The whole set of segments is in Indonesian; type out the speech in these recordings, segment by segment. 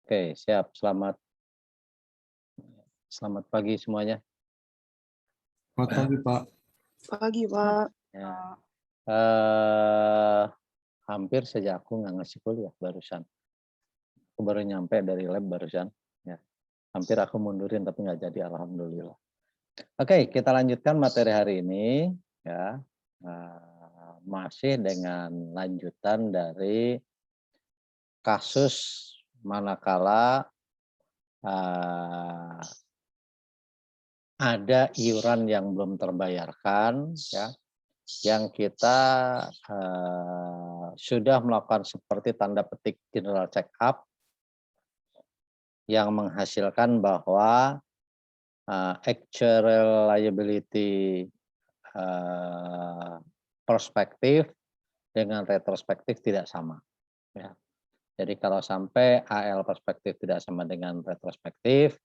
Oke, siap. Selamat pagi semuanya. Selamat pagi, Pak. Pagi, Pak. Ya. Hampir saja aku nggak ngasih kuliah barusan. Aku baru nyampe dari lab barusan. Ya. Hampir aku mundurin tapi nggak jadi, alhamdulillah. Oke, kita lanjutkan materi hari ini. Ya, masih dengan lanjutan dari kasus manakala ada iuran yang belum terbayarkan, ya, yang kita sudah melakukan seperti tanda petik general check up yang menghasilkan bahwa actuarial liability prospektif dengan retrospektif tidak sama. Ya. Jadi kalau sampai AL prospektif tidak sama dengan retrospektif,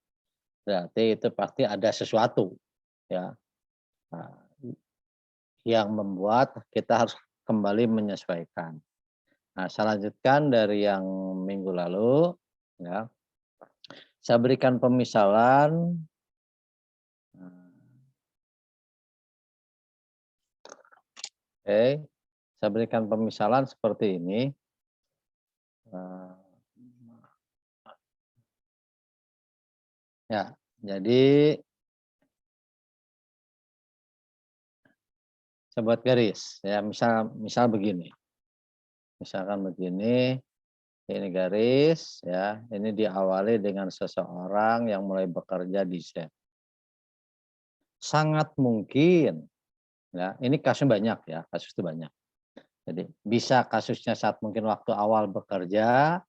berarti itu pasti ada sesuatu, ya, yang membuat kita harus kembali menyesuaikan. Nah, saya lanjutkan dari yang minggu lalu, ya. Saya berikan pemisalan. Oke, saya berikan pemisalan seperti ini. Ya, jadi saya buat garis, ya. Misal begini. Misalkan begini, ini garis, ya. Ini diawali dengan seseorang yang mulai bekerja di Z. Sangat mungkin, ya, ini kasusnya banyak, ya, kasus itu banyak. Jadi bisa kasusnya saat mungkin waktu awal bekerja,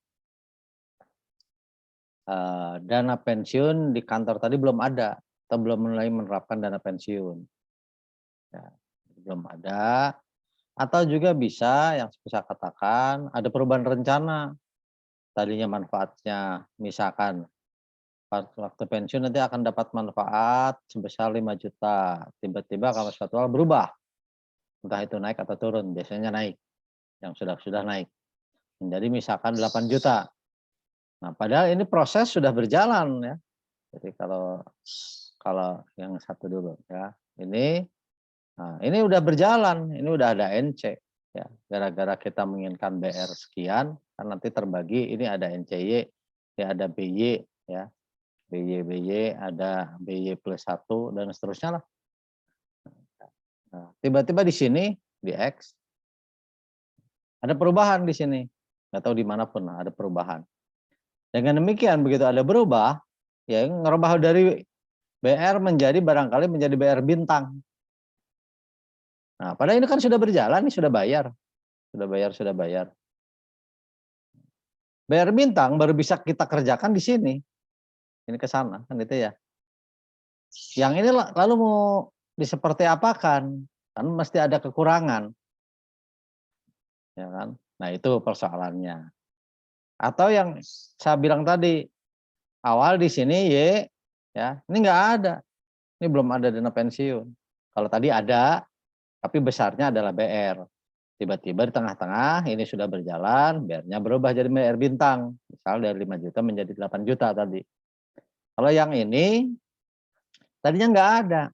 dana pensiun di kantor tadi belum ada atau belum mulai menerapkan dana pensiun, ya, belum ada. Atau juga bisa yang saya katakan ada perubahan rencana, tadinya manfaatnya misalkan waktu pensiun nanti akan dapat manfaat sebesar 5 juta, tiba-tiba kalau suatu hal berubah, entah itu naik atau turun, biasanya naik, yang sudah naik menjadi misalkan 8 juta. Nah, padahal ini proses sudah berjalan, ya. Jadi kalau yang satu dulu, ya, ini udah berjalan, ini udah ada NC, ya. Gara-gara kita menginginkan BR sekian, kan nanti terbagi, ini ada NCY, ya, ada BY, ya, BY, ada BY plus 1 dan seterusnya lah. Nah, tiba-tiba di sini di X ada perubahan di sini, nggak tahu dimanapun ada perubahan. Dengan demikian begitu ada berubah, ya, ngerubah dari BR barangkali menjadi BR bintang. Nah, padahal ini kan sudah berjalan, ini sudah bayar. Sudah bayar. BR bintang baru bisa kita kerjakan di sini. Ini ke sana, kan itu ya. Yang ini lalu mau diseperti apakan? Kan mesti ada kekurangan. Ya kan? Nah, itu persoalannya. Atau yang saya bilang tadi, awal di sini Y, ya, ini nggak ada. Ini belum ada dana pensiun. Kalau tadi ada, tapi besarnya adalah BR. Tiba-tiba di tengah-tengah ini sudah berjalan, BR-nya berubah jadi BR bintang. Misal dari 5 juta menjadi 8 juta tadi. Kalau yang ini, tadinya nggak ada.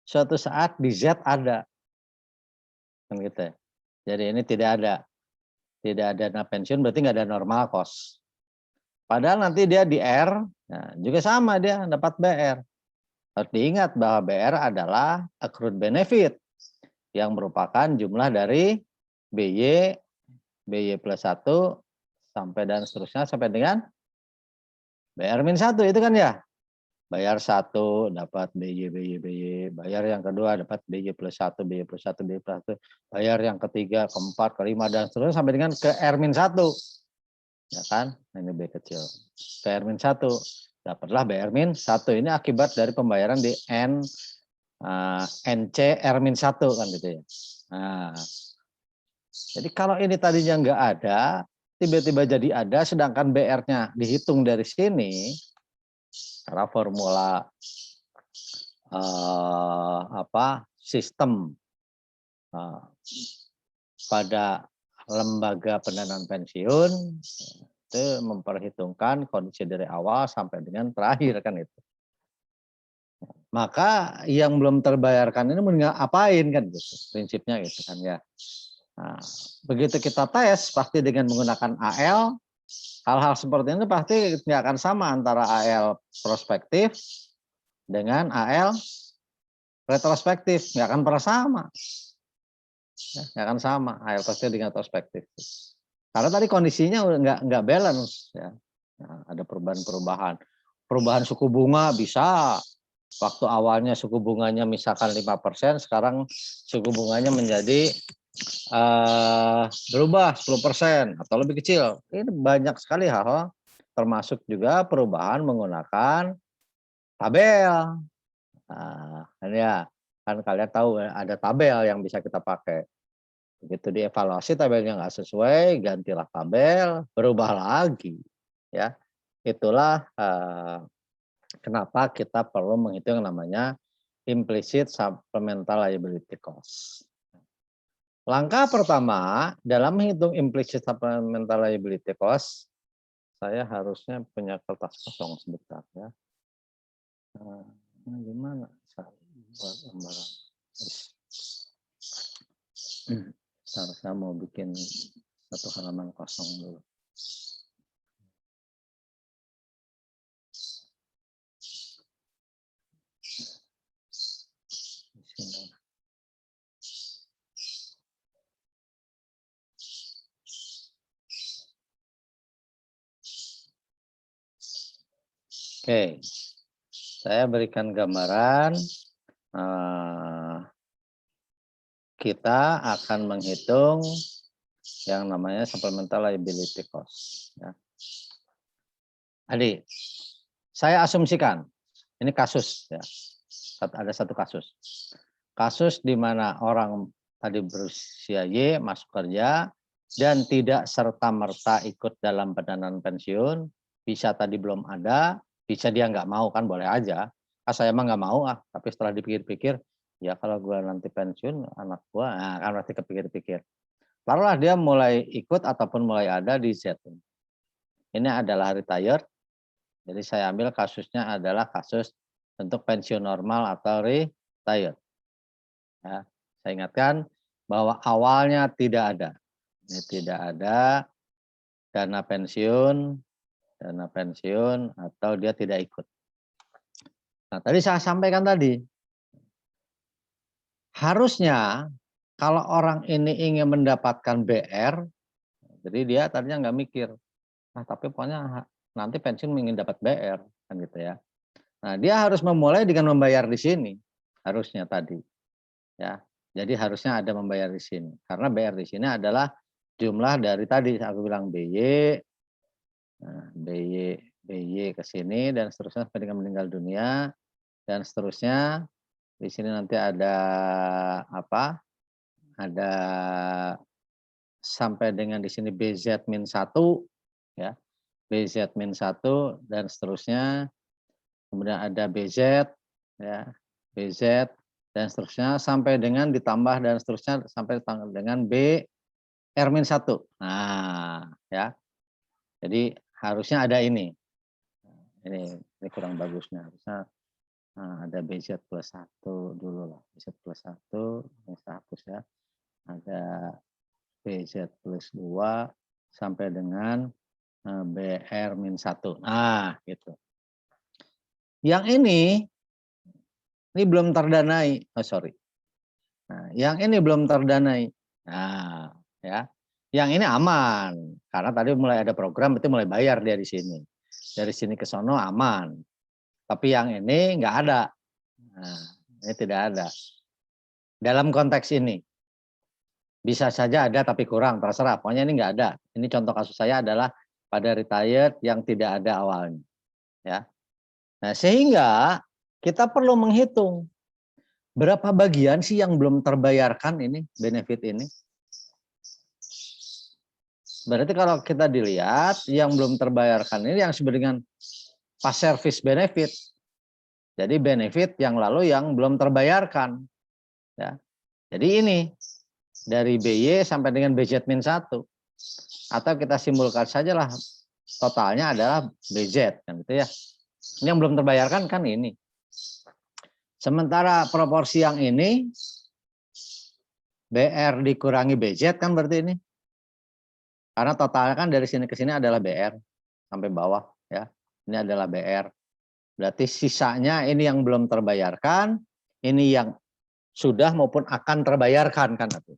Suatu saat di Z ada. Kan gitu ya. Jadi ini tidak ada. Tidak ada dana pensiun, berarti nggak ada normal cost. Padahal nanti dia di R, nah, juga sama dia dapat BR. Harus diingat bahwa BR adalah accrued benefit yang merupakan jumlah dari BY plus 1 sampai dan seterusnya sampai dengan BR-1 itu kan ya. Bayar 1 dapat BY, bayar yang kedua dapat BY plus 1, BY plus 1, bayar yang ketiga, keempat, kelima dan seterusnya sampai dengan ke R-1. Ya kan? Nah, ini B kecil. Ke R-1 dapatlah BR-1. Ini akibat dari pembayaran di NC R-1 kan gitu ya. Nah, jadi kalau ini tadinya nggak ada, tiba-tiba jadi ada, sedangkan BR-nya dihitung dari sini, karena formula sistem pada lembaga pendanaan pensiun, itu memperhitungkan kondisi dari awal sampai dengan terakhir kan itu. Maka yang belum terbayarkan ini mendingan apain kan gitu. Prinsipnya gitu kan ya. Nah, begitu kita tes pasti dengan menggunakan AL, hal-hal seperti ini pasti nggak akan sama antara AL prospektif dengan AL retrospektif, nggak akan pernah sama. Ya, nggak akan sama AL prospektif dengan retrospektif. Karena tadi kondisinya nggak balance ya. Nah, ada perubahan suku bunga bisa waktu awalnya suku bunganya misalkan 5%, sekarang suku bunganya menjadi berubah 10% atau lebih kecil. Ini banyak sekali hal, termasuk juga perubahan menggunakan tabel. Nah, ya kan kalian tahu ada tabel yang bisa kita pakai. Begitu dievaluasi tabelnya nggak sesuai, gantilah tabel, berubah lagi. Ya, itulah kenapa kita perlu menghitung namanya implicit supplemental liability cost. Langkah pertama dalam menghitung implicit supplemental liability cost, saya harusnya punya kertas kosong sebentar ya. Gimana saya buat gambaran? Saya mau bikin satu halaman kosong dulu. Oke, saya berikan gambaran. Kita akan menghitung yang namanya supplemental liability cost. Ya. Adik, saya asumsikan ini kasus ya, ada satu kasus. Kasus di mana orang tadi berusia Y masuk kerja dan tidak serta-merta ikut dalam pendanaan pensiun, bisa tadi belum ada, bisa dia nggak mau kan boleh aja. Saya emang nggak mau tapi setelah dipikir-pikir, ya kalau gue nanti pensiun anak gue, nah, kan berarti kepikir-pikir. Taruhlah dia mulai ikut ataupun mulai ada di Z. Ini adalah retired. Jadi saya ambil kasusnya adalah kasus untuk pensiun normal atau retired. Ya, saya ingatkan bahwa awalnya tidak ada. Ini tidak ada dana pensiun atau dia tidak ikut. Nah, tadi saya sampaikan tadi, harusnya kalau orang ini ingin mendapatkan BR, jadi dia tadinya nggak mikir, tapi pokoknya nanti pensiun ingin dapat BR, kan gitu ya. Nah, dia harus memulai dengan membayar di sini, harusnya tadi, ya. Jadi harusnya ada membayar di sini, karena BR di sini adalah jumlah dari tadi aku bilang BY, nah, BY ke sini dan seterusnya sampai dengan meninggal dunia dan seterusnya. Di sini nanti ada apa? Ada sampai dengan di sini BZ-1 ya. BZ-1 dan seterusnya. Kemudian ada BZ ya, BZ dan seterusnya sampai dengan ditambah dan seterusnya sampai dengan BR-1. Nah, ya. Jadi harusnya ada ini. Ini kurang bagusnya. Harusnya ada BZ plus 1 dulu lah. BZ plus 1 ini saya hapus ya. Ada BZ plus 2 sampai dengan BR-1. Nah, gitu. Yang ini belum terdanai. Oh, sorry. Nah, yang ini belum terdanai. Nah, ya. Yang ini aman karena tadi mulai ada program itu mulai bayar dia di sini. Dari sini ke sono aman. Tapi yang ini nggak ada. Nah, ini tidak ada. Dalam konteks ini bisa saja ada tapi kurang, terserah. Pokoknya ini nggak ada. Ini contoh kasus saya adalah pada retired yang tidak ada awalnya. Ya. Nah, sehingga kita perlu menghitung berapa bagian sih yang belum terbayarkan ini benefit ini. Berarti kalau kita dilihat yang belum terbayarkan ini yang disebut dengan past service benefit. Jadi benefit yang lalu yang belum terbayarkan. Ya. Jadi ini dari BY sampai dengan BZ-1. Atau kita simbolkan sajalah totalnya adalah BZ kan gitu ya. Ini yang belum terbayarkan kan ini. Sementara proporsi yang ini BR dikurangi BZ kan berarti ini. Karena totalnya kan dari sini ke sini adalah BR sampai bawah ya. Ini adalah BR. Berarti sisanya ini yang belum terbayarkan, ini yang sudah maupun akan terbayarkan kan itu.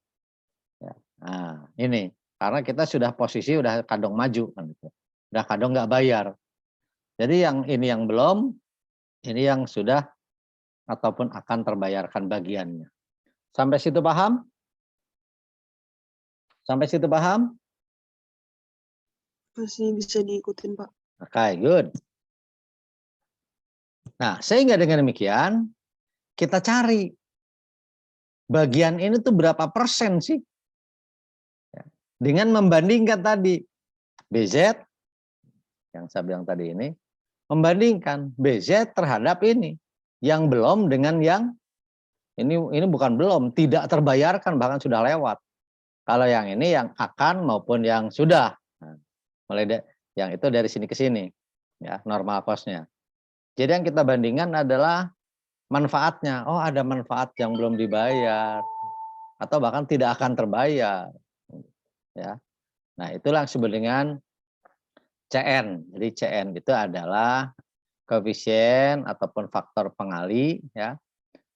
Ya. Nah, ini karena kita sudah posisi udah kadung maju kan itu. Udah kadung nggak bayar. Jadi yang ini yang belum, ini yang sudah ataupun akan terbayarkan bagiannya. Sampai situ paham? Sampai situ paham? Masih bisa diikutin, Pak. Oke, good. Nah, sehingga dengan demikian kita cari bagian ini tuh berapa persen sih? Dengan membandingkan tadi BZ yang saya bilang tadi ini, membandingkan BZ terhadap ini yang belum dengan yang ini bukan belum, tidak terbayarkan bahkan sudah lewat. Kalau yang ini yang akan maupun yang sudah. Nah, mulai yang itu dari sini ke sini ya, normal cost-nya. Jadi yang kita bandingkan adalah manfaatnya. Oh, ada manfaat yang belum dibayar atau bahkan tidak akan terbayar. Ya. Nah, itulah yang disebut dengan CN. Jadi CN itu adalah koefisien ataupun faktor pengali ya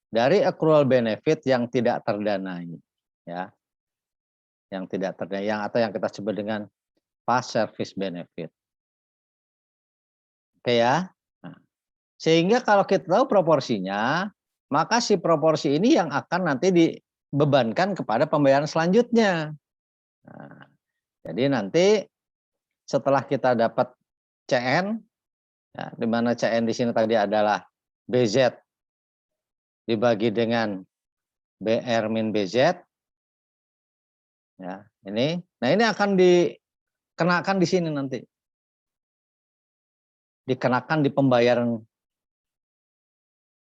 dari accrual benefit yang tidak terdanai ya. Yang tidak terdanai atau yang kita sebut dengan past service benefit. Oke ya. Nah, sehingga kalau kita tahu proporsinya, maka si proporsi ini yang akan nanti dibebankan kepada pembayaran selanjutnya. Nah, jadi nanti setelah kita dapat CN, ya, di mana CN di sini tadi adalah BZ dibagi dengan BR min BZ, ya ini. Nah ini akan dikenakan di sini nanti, dikenakan di pembayaran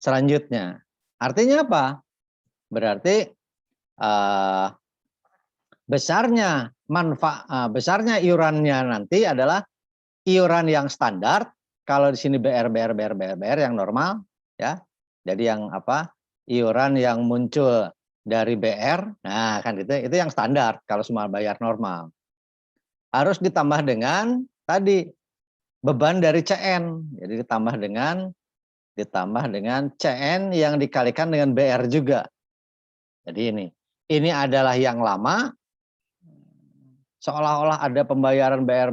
selanjutnya. Artinya apa? Berarti besarnya iurannya nanti adalah iuran yang standar. Kalau di sini BR yang normal ya. Jadi yang apa? Iuran yang muncul dari BR. Nah, kan itu yang standar kalau semua bayar normal. Harus ditambah dengan tadi beban dari CN. Jadi ditambah dengan CN yang dikalikan dengan BR juga. Jadi ini adalah yang lama, seolah-olah ada pembayaran BR,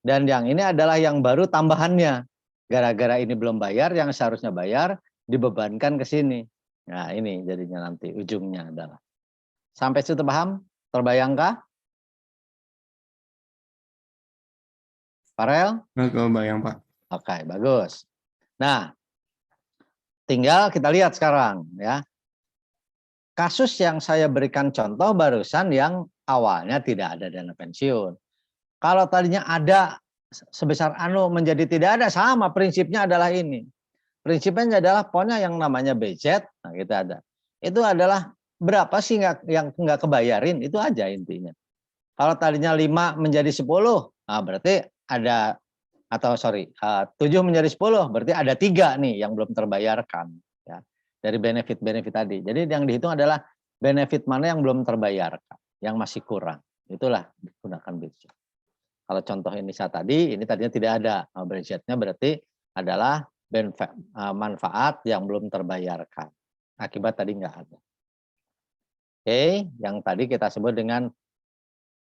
dan yang ini adalah yang baru tambahannya. Gara-gara ini belum bayar, yang seharusnya bayar dibebankan ke sini. Nah ini jadinya nanti ujungnya adalah. Sampai situ paham? Terbayangkah? Farel? Nggak kebayang, Pak. Oke, bagus. Nah, tinggal kita lihat sekarang ya. Kasus yang saya berikan contoh barusan yang awalnya tidak ada dana pensiun. Kalau tadinya ada sebesar menjadi tidak ada, sama prinsipnya adalah ini. Prinsipnya adalah pokoknya yang namanya BZ, nah kita ada. Itu adalah berapa sih yang nggak kebayarin, itu aja intinya. Kalau tadinya 5 menjadi 10, nah berarti ada, atau 7 menjadi 10, berarti ada 3 nih yang belum terbayarkan. Ya, dari benefit-benefit tadi. Jadi yang dihitung adalah benefit mana yang belum terbayarkan, yang masih kurang. Itulah digunakan BZ. Kalau contoh ini saya tadi, ini tadinya tidak ada. BZ-nya berarti adalah manfaat yang belum terbayarkan. Akibat tadi nggak ada. Oke, yang tadi kita sebut dengan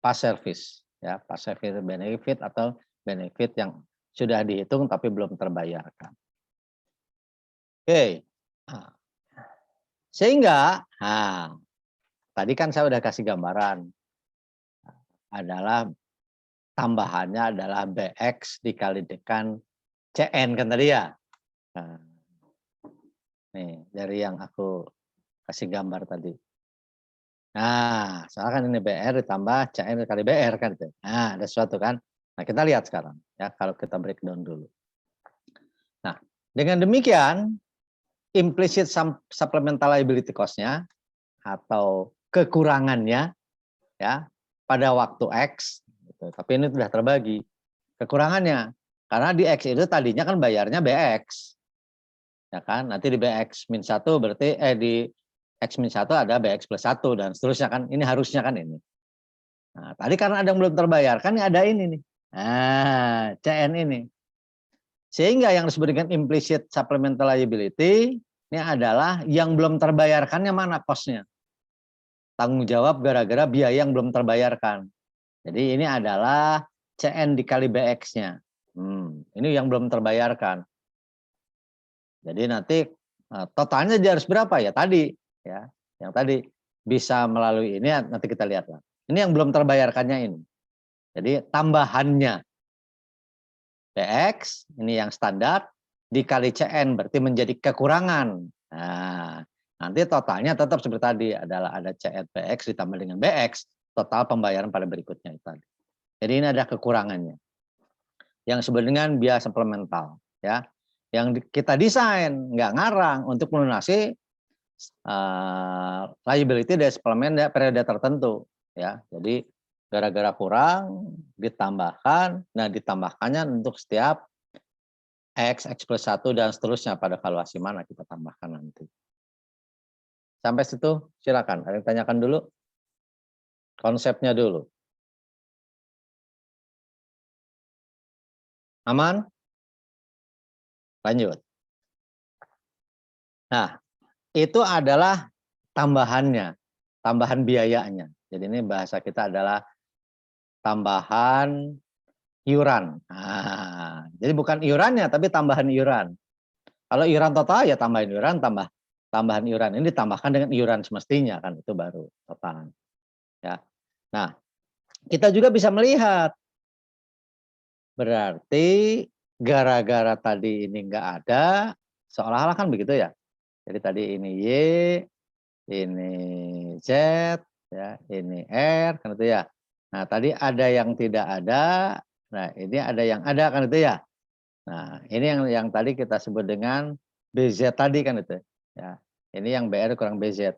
past service. Ya, past service benefit atau benefit yang sudah dihitung tapi belum terbayarkan. Oke. Sehingga, tadi kan saya udah kasih gambaran. Adalah tambahannya adalah BX dikali dengan CN kan tadi ya. Nah, nih dari yang aku kasih gambar tadi. Nah, soalnya kan ini BR ditambah CN kali BR kan. Nah, ada sesuatu kan. Nah, kita lihat sekarang ya kalau kita breakdown dulu. Nah, dengan demikian implicit supplemental liability cost-nya atau kekurangannya ya pada waktu X Gitu. Tapi ini sudah terbagi. Kekurangannya, karena di X itu tadinya kan bayarnya BX. Ya kan? Nanti di BX min 1 berarti di X min 1 ada BX plus 1 dan seterusnya kan. Ini harusnya kan ini. Nah, tadi karena ada yang belum terbayarkan, ini ada ini nih. Nah, CN ini. Sehingga yang disebut dengan implicit supplemental liability ini adalah yang belum terbayarkannya mana kosnya. Tanggung jawab gara-gara biaya yang belum terbayarkan. Jadi ini adalah CN dikali BX-nya. Ini yang belum terbayarkan. Jadi nanti totalnya dia harus berapa ya tadi ya. Yang tadi bisa melalui ini nanti kita lihat lah. Ini yang belum terbayarkannya ini. Jadi tambahannya BX ini yang standar dikali CN berarti menjadi kekurangan. Nah, nanti totalnya tetap seperti tadi adalah ada CN BX ditambah dengan BX, total pembayaran pada berikutnya itu tadi. Jadi ini ada kekurangannya. Yang disebut dengan biaya suplemental ya. Yang kita desain nggak ngarang untuk melunasi liability dari suplemen periode tertentu ya. Jadi gara-gara kurang ditambahkan, nah ditambahkannya untuk setiap X plus 1 dan seterusnya pada valuasi mana kita tambahkan nanti. Sampai situ silakan, ada yang tanyakan dulu? Konsepnya dulu. Aman? Lanjut. Nah, itu adalah tambahannya, tambahan biayanya. Jadi ini bahasa kita adalah tambahan iuran. Nah, jadi bukan iurannya, tapi tambahan iuran. Kalau iuran total ya tambahan iuran, tambahan iuran ini ditambahkan dengan iuran semestinya kan itu baru total. Ya. Nah, kita juga bisa melihat berarti gara-gara tadi ini enggak ada, seolah-olah kan begitu ya. Jadi tadi ini Y, ini Z, ya, ini R kan itu ya. Nah, tadi ada yang tidak ada, nah ini ada yang ada kan itu ya. Nah, ini yang tadi kita sebut dengan BZ tadi kan itu. Ya. Ini yang BR kurang BZ.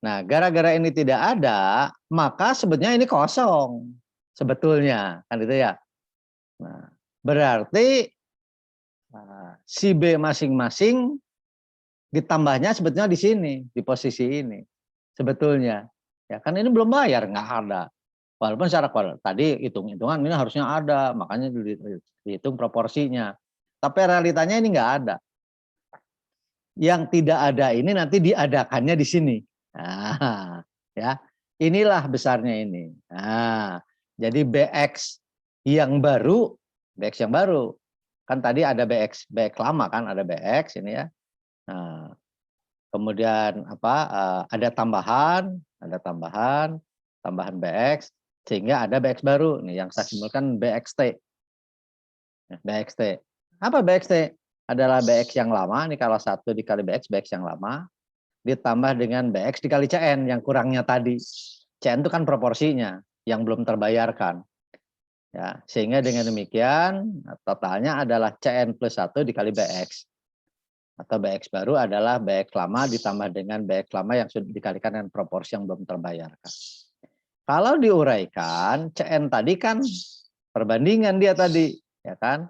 Nah, gara-gara ini tidak ada, maka sebetulnya ini kosong. Sebetulnya, kan itu ya. Nah, berarti si B masing-masing ditambahnya sebetulnya di sini, di posisi ini. Sebetulnya. Ya, kan ini belum bayar, nggak ada. Walaupun secara tadi hitung-hitungan ini harusnya ada, makanya dihitung proporsinya. Tapi realitanya ini nggak ada. Yang tidak ada ini nanti diadakannya di sini. Nah, ya, inilah besarnya ini. Nah, jadi BX yang baru, kan tadi ada BX lama kan, ada BX ini ya. Nah, kemudian apa? Ada tambahan BX sehingga ada BX baru nih yang saya simbolkan BXT. BXT. Apa BXT? Adalah BX yang lama, nih kalau 1 dikali BX yang lama, ditambah dengan BX dikali CN yang kurangnya tadi. CN itu kan proporsinya, yang belum terbayarkan. Ya, sehingga dengan demikian, totalnya adalah CN plus 1 dikali BX. Atau BX baru adalah BX lama ditambah dengan BX lama yang sudah dikalikan dengan proporsi yang belum terbayarkan. Kalau diuraikan, CN tadi kan perbandingan dia tadi, ya kan?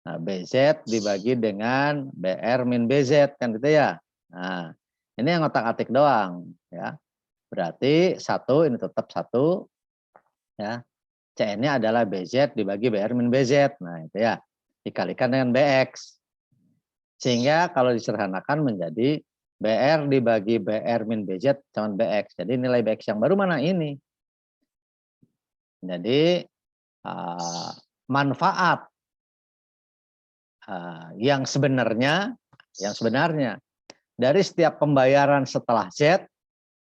Nah, BZ dibagi dengan BR min BZ kan gitu ya. Nah, ini yang otak-atik doang ya. Berarti 1 ini tetap 1 ya. CN-nya adalah BZ dibagi BR min BZ. Nah, itu ya. Dikalikan dengan BX. Sehingga kalau disederhanakan menjadi BR dibagi BR min BZ sama BX. Jadi nilai BX yang baru mana ini? Jadi manfaat yang sebenarnya dari setiap pembayaran setelah Z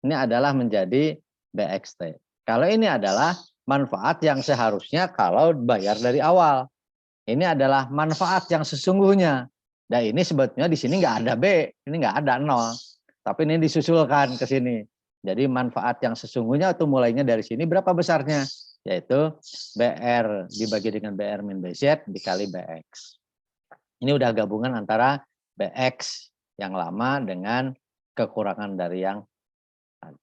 ini adalah menjadi BXT. Kalau ini adalah manfaat yang seharusnya kalau bayar dari awal. Ini adalah manfaat yang sesungguhnya. Dan ini sebetulnya di sini nggak ada B, ini nggak ada 0. Tapi ini disusulkan ke sini. Jadi manfaat yang sesungguhnya itu mulainya dari sini berapa besarnya? Yaitu BR dibagi dengan BR min BZ dikali BX. Ini udah gabungan antara BX yang lama dengan kekurangan dari yang tadi.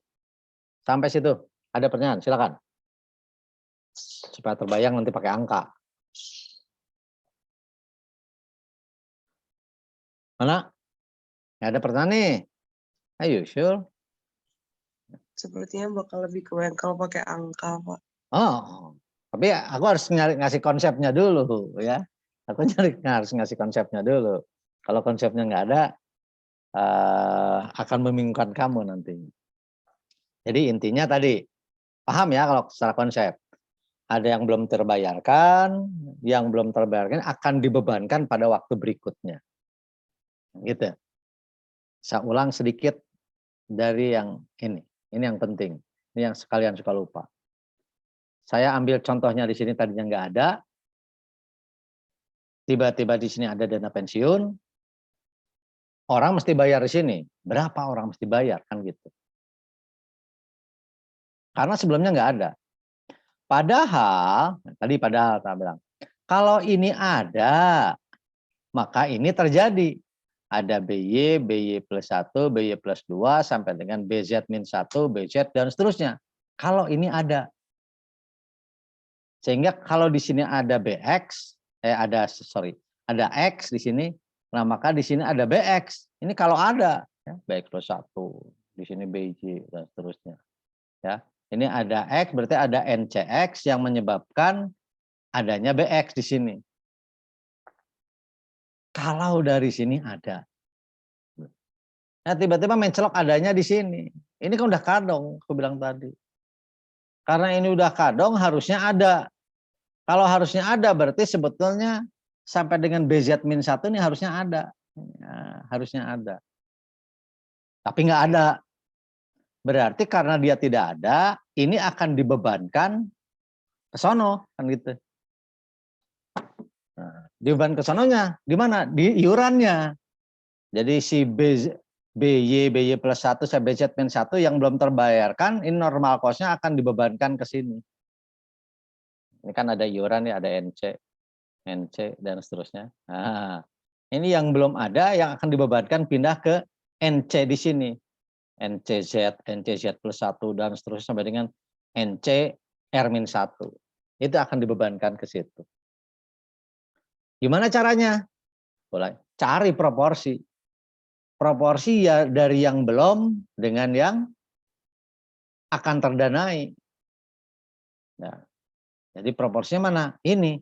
Sampai situ, ada pertanyaan? Silakan. supaya terbayang nanti pakai angka. Mana? Nggak ada pertanyaan nih. Ayo, Syul. Sepertinya bakal lebih kebayang kalau pakai angka, Pak. Oh, tapi aku harus ngasih konsepnya dulu ya. Aku harus ngasih konsepnya dulu. Kalau konsepnya nggak ada, akan membingungkan kamu nanti. Jadi intinya tadi, paham ya kalau secara konsep. Ada yang belum terbayarkan, yang belum terbayarkan akan dibebankan pada waktu berikutnya. Gitu. Saya ulang sedikit dari yang ini. Ini yang penting. Ini yang sekalian suka lupa. Saya ambil contohnya di sini tadinya nggak ada. Tiba-tiba di sini ada dana pensiun. Orang mesti bayar di sini. Berapa orang mesti bayar kan gitu. Karena sebelumnya nggak ada. Padahal saya bilang, kalau ini ada, maka ini terjadi. Ada BY plus 1, BY plus 2, sampai dengan BZ min 1, BZ, dan seterusnya. Kalau ini ada. Sehingga kalau di sini ada BX, ada X di sini, nah maka di sini ada BX. Ini kalau ada, ya, BX plus 1, di sini BJ, dan seterusnya. Ya. Ini ada X, berarti ada NCX yang menyebabkan adanya BX di sini. Kalau dari sini ada. Nah, tiba-tiba mencelok adanya di sini. Ini kan udah kadong, aku bilang tadi. Karena ini udah kadong, harusnya ada. Kalau harusnya ada, berarti sebetulnya sampai dengan BZ-1 ini harusnya ada. Ya, harusnya ada. Tapi nggak ada. Berarti karena dia tidak ada, ini akan dibebankan ke sono, kan gitu. Nah, dibeban ke sononya di mana? Di iurannya. Jadi si BY plus 1 sampai BZ min 1 yang belum terbayarkan, ini normal cost-nya akan dibebankan ke sini. Ini kan ada iuran ya, ada NC, dan seterusnya. Nah, ini yang belum ada yang akan dibebankan pindah ke NC di sini. NCZ plus 1 dan seterusnya sampai dengan NC R-1. Itu akan dibebankan ke situ. Gimana caranya? Boleh cari proporsi. Proporsi ya dari yang belum dengan yang akan terdanai. Nah, jadi proporsinya mana? Ini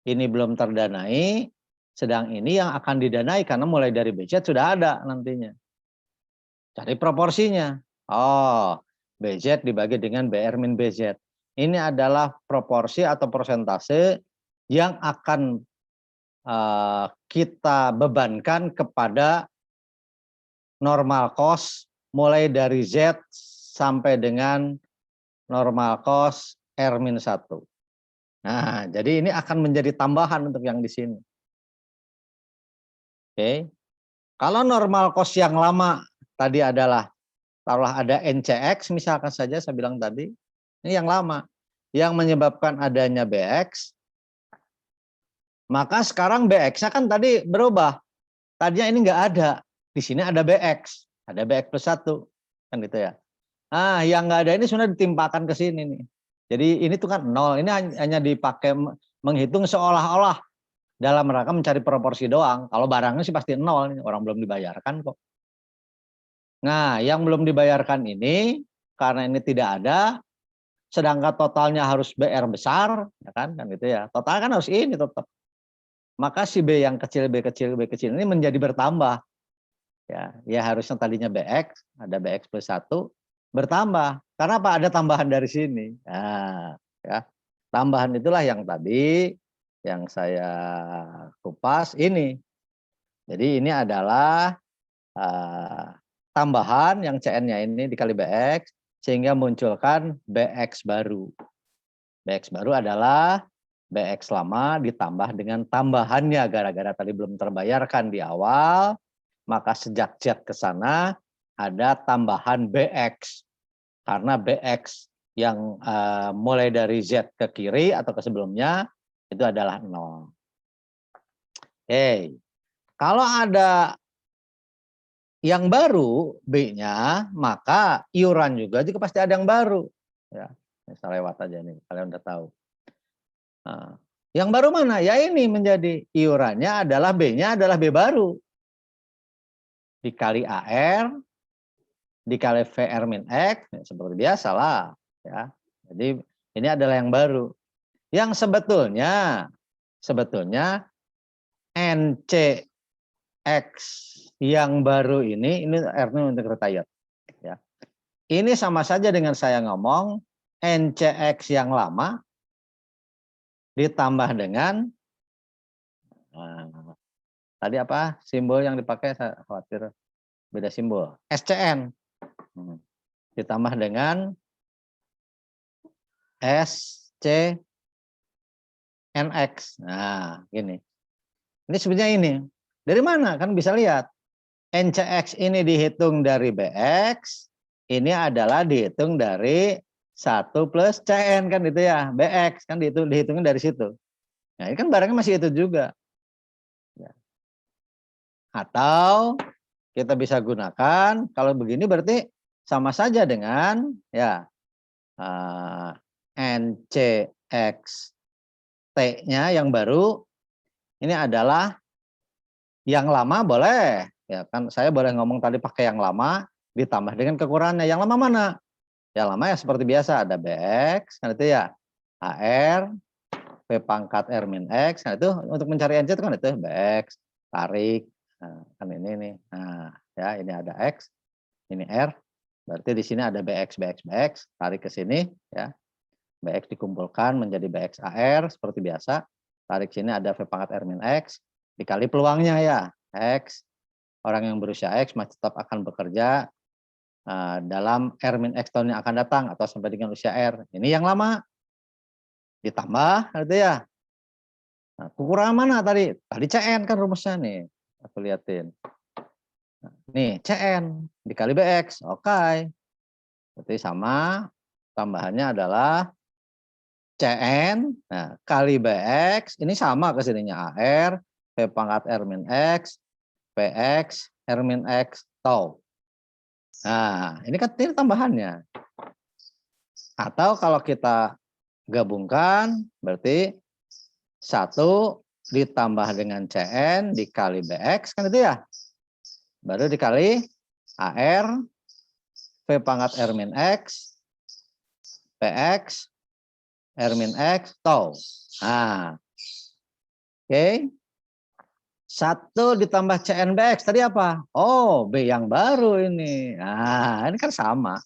belum terdanai, sedang ini yang akan didanai karena mulai dari BZ sudah ada nantinya. Cari proporsinya. Oh, BZ dibagi dengan BR min BZ. Ini adalah proporsi atau persentase yang akan kita bebankan kepada normal cost mulai dari Z sampai dengan normal cost R-1. Nah, jadi ini akan menjadi tambahan untuk yang di sini. Oke. Kalau normal cost yang lama tadi adalah, taruhlah ada NCX misalkan saja saya bilang tadi, ini yang lama, yang menyebabkan adanya BX, maka sekarang BX-nya kan tadi berubah. Tadinya ini nggak ada, di sini ada BX plus 1, kan gitu ya. Nah, yang nggak ada ini sudah ditimpakan ke sini nih. Jadi ini tuh kan 0, ini hanya dipakai menghitung seolah-olah dalam rangka mencari proporsi doang. Kalau barangnya sih pasti 0, orang belum dibayarkan kok. Nah, yang belum dibayarkan ini, karena ini tidak ada, sedangkan totalnya harus BR besar, ya kan gitu ya. Total kan harus ini tetap. Maka si B yang kecil, B kecil ini menjadi bertambah. Ya harusnya tadinya BX, ada BX plus 1, bertambah. Karena apa? Ada tambahan dari sini. Nah, ya. Tambahan itulah yang tadi yang saya kupas ini. Jadi ini adalah tambahan yang CN-nya ini dikali BX sehingga munculkan BX baru. BX baru adalah BX lama ditambah dengan tambahannya gara-gara tadi belum terbayarkan di awal, maka sejak Z ke sana ada tambahan BX. Karena BX yang mulai dari Z ke kiri atau ke sebelumnya itu adalah 0. Oke. Kalau ada yang baru B-nya, maka iuran juga pasti ada yang baru. Ya, saya lewat aja nih, kalian udah tahu. Nah, yang baru mana? Ya ini menjadi iurannya adalah B-nya adalah B baru. Dikali AR, dikali VR min X, ya, seperti biasa lah. Ya. Jadi ini adalah yang baru. Yang sebetulnya NCX yang baru ini R-nya untuk retired. Ya. Ini sama saja dengan saya ngomong NCX yang lama ditambah dengan tadi apa simbol yang dipakai, saya khawatir beda simbol, SCN ditambah dengan SCNX. Nah, gini. Ini sebenarnya ini. Dari mana? Kan bisa lihat. NCX ini dihitung dari BX, ini adalah dihitung dari 1 plus CN kan itu ya. BX kan dihitungnya dari situ. Nah, ini kan barangnya masih itu juga. Ya. Atau kita bisa gunakan, kalau begini berarti sama saja dengan ya NCX T-nya yang baru ini adalah yang lama boleh. Ya kan saya boleh ngomong tadi pakai yang lama ditambah dengan kekurangannya. Yang lama mana? Yang lama ya seperti biasa ada BX kan itu ya. AR P pangkat R min X. Nah itu untuk mencari NC itu kan itu BX tarik. Nah, kan ini nih. Nah, ya ini ada X, ini R. Berarti di sini ada BX tarik ke sini ya. BX dikumpulkan menjadi BX AR seperti biasa. Tarik sini ada V pangkat R min X dikali peluangnya ya. X, orang yang berusia X masih tetap akan bekerja dalam R min X tahun yang akan datang atau sampai dengan usia R. Ini yang lama. Ditambah gitu ya. Nah, kekurangan mana tadi? Tadi CN kan rumusnya nih. Aku liatin. Nah, nih CN dikali BX. Oke. Berarti sama. Tambahannya adalah CN nah, kali BX. Ini sama ke sininya AR. V pangkat R min X. PX R min X tau. Nah, ini kan ini tambahannya. Atau kalau kita gabungkan berarti 1 ditambah dengan CN dikali BX kan itu ya. Baru dikali AR V pangkat R min X PX R min X tau. Nah. Oke. 1 ditambah CNBX tadi apa? Oh, B yang baru ini. Nah, ini kan sama.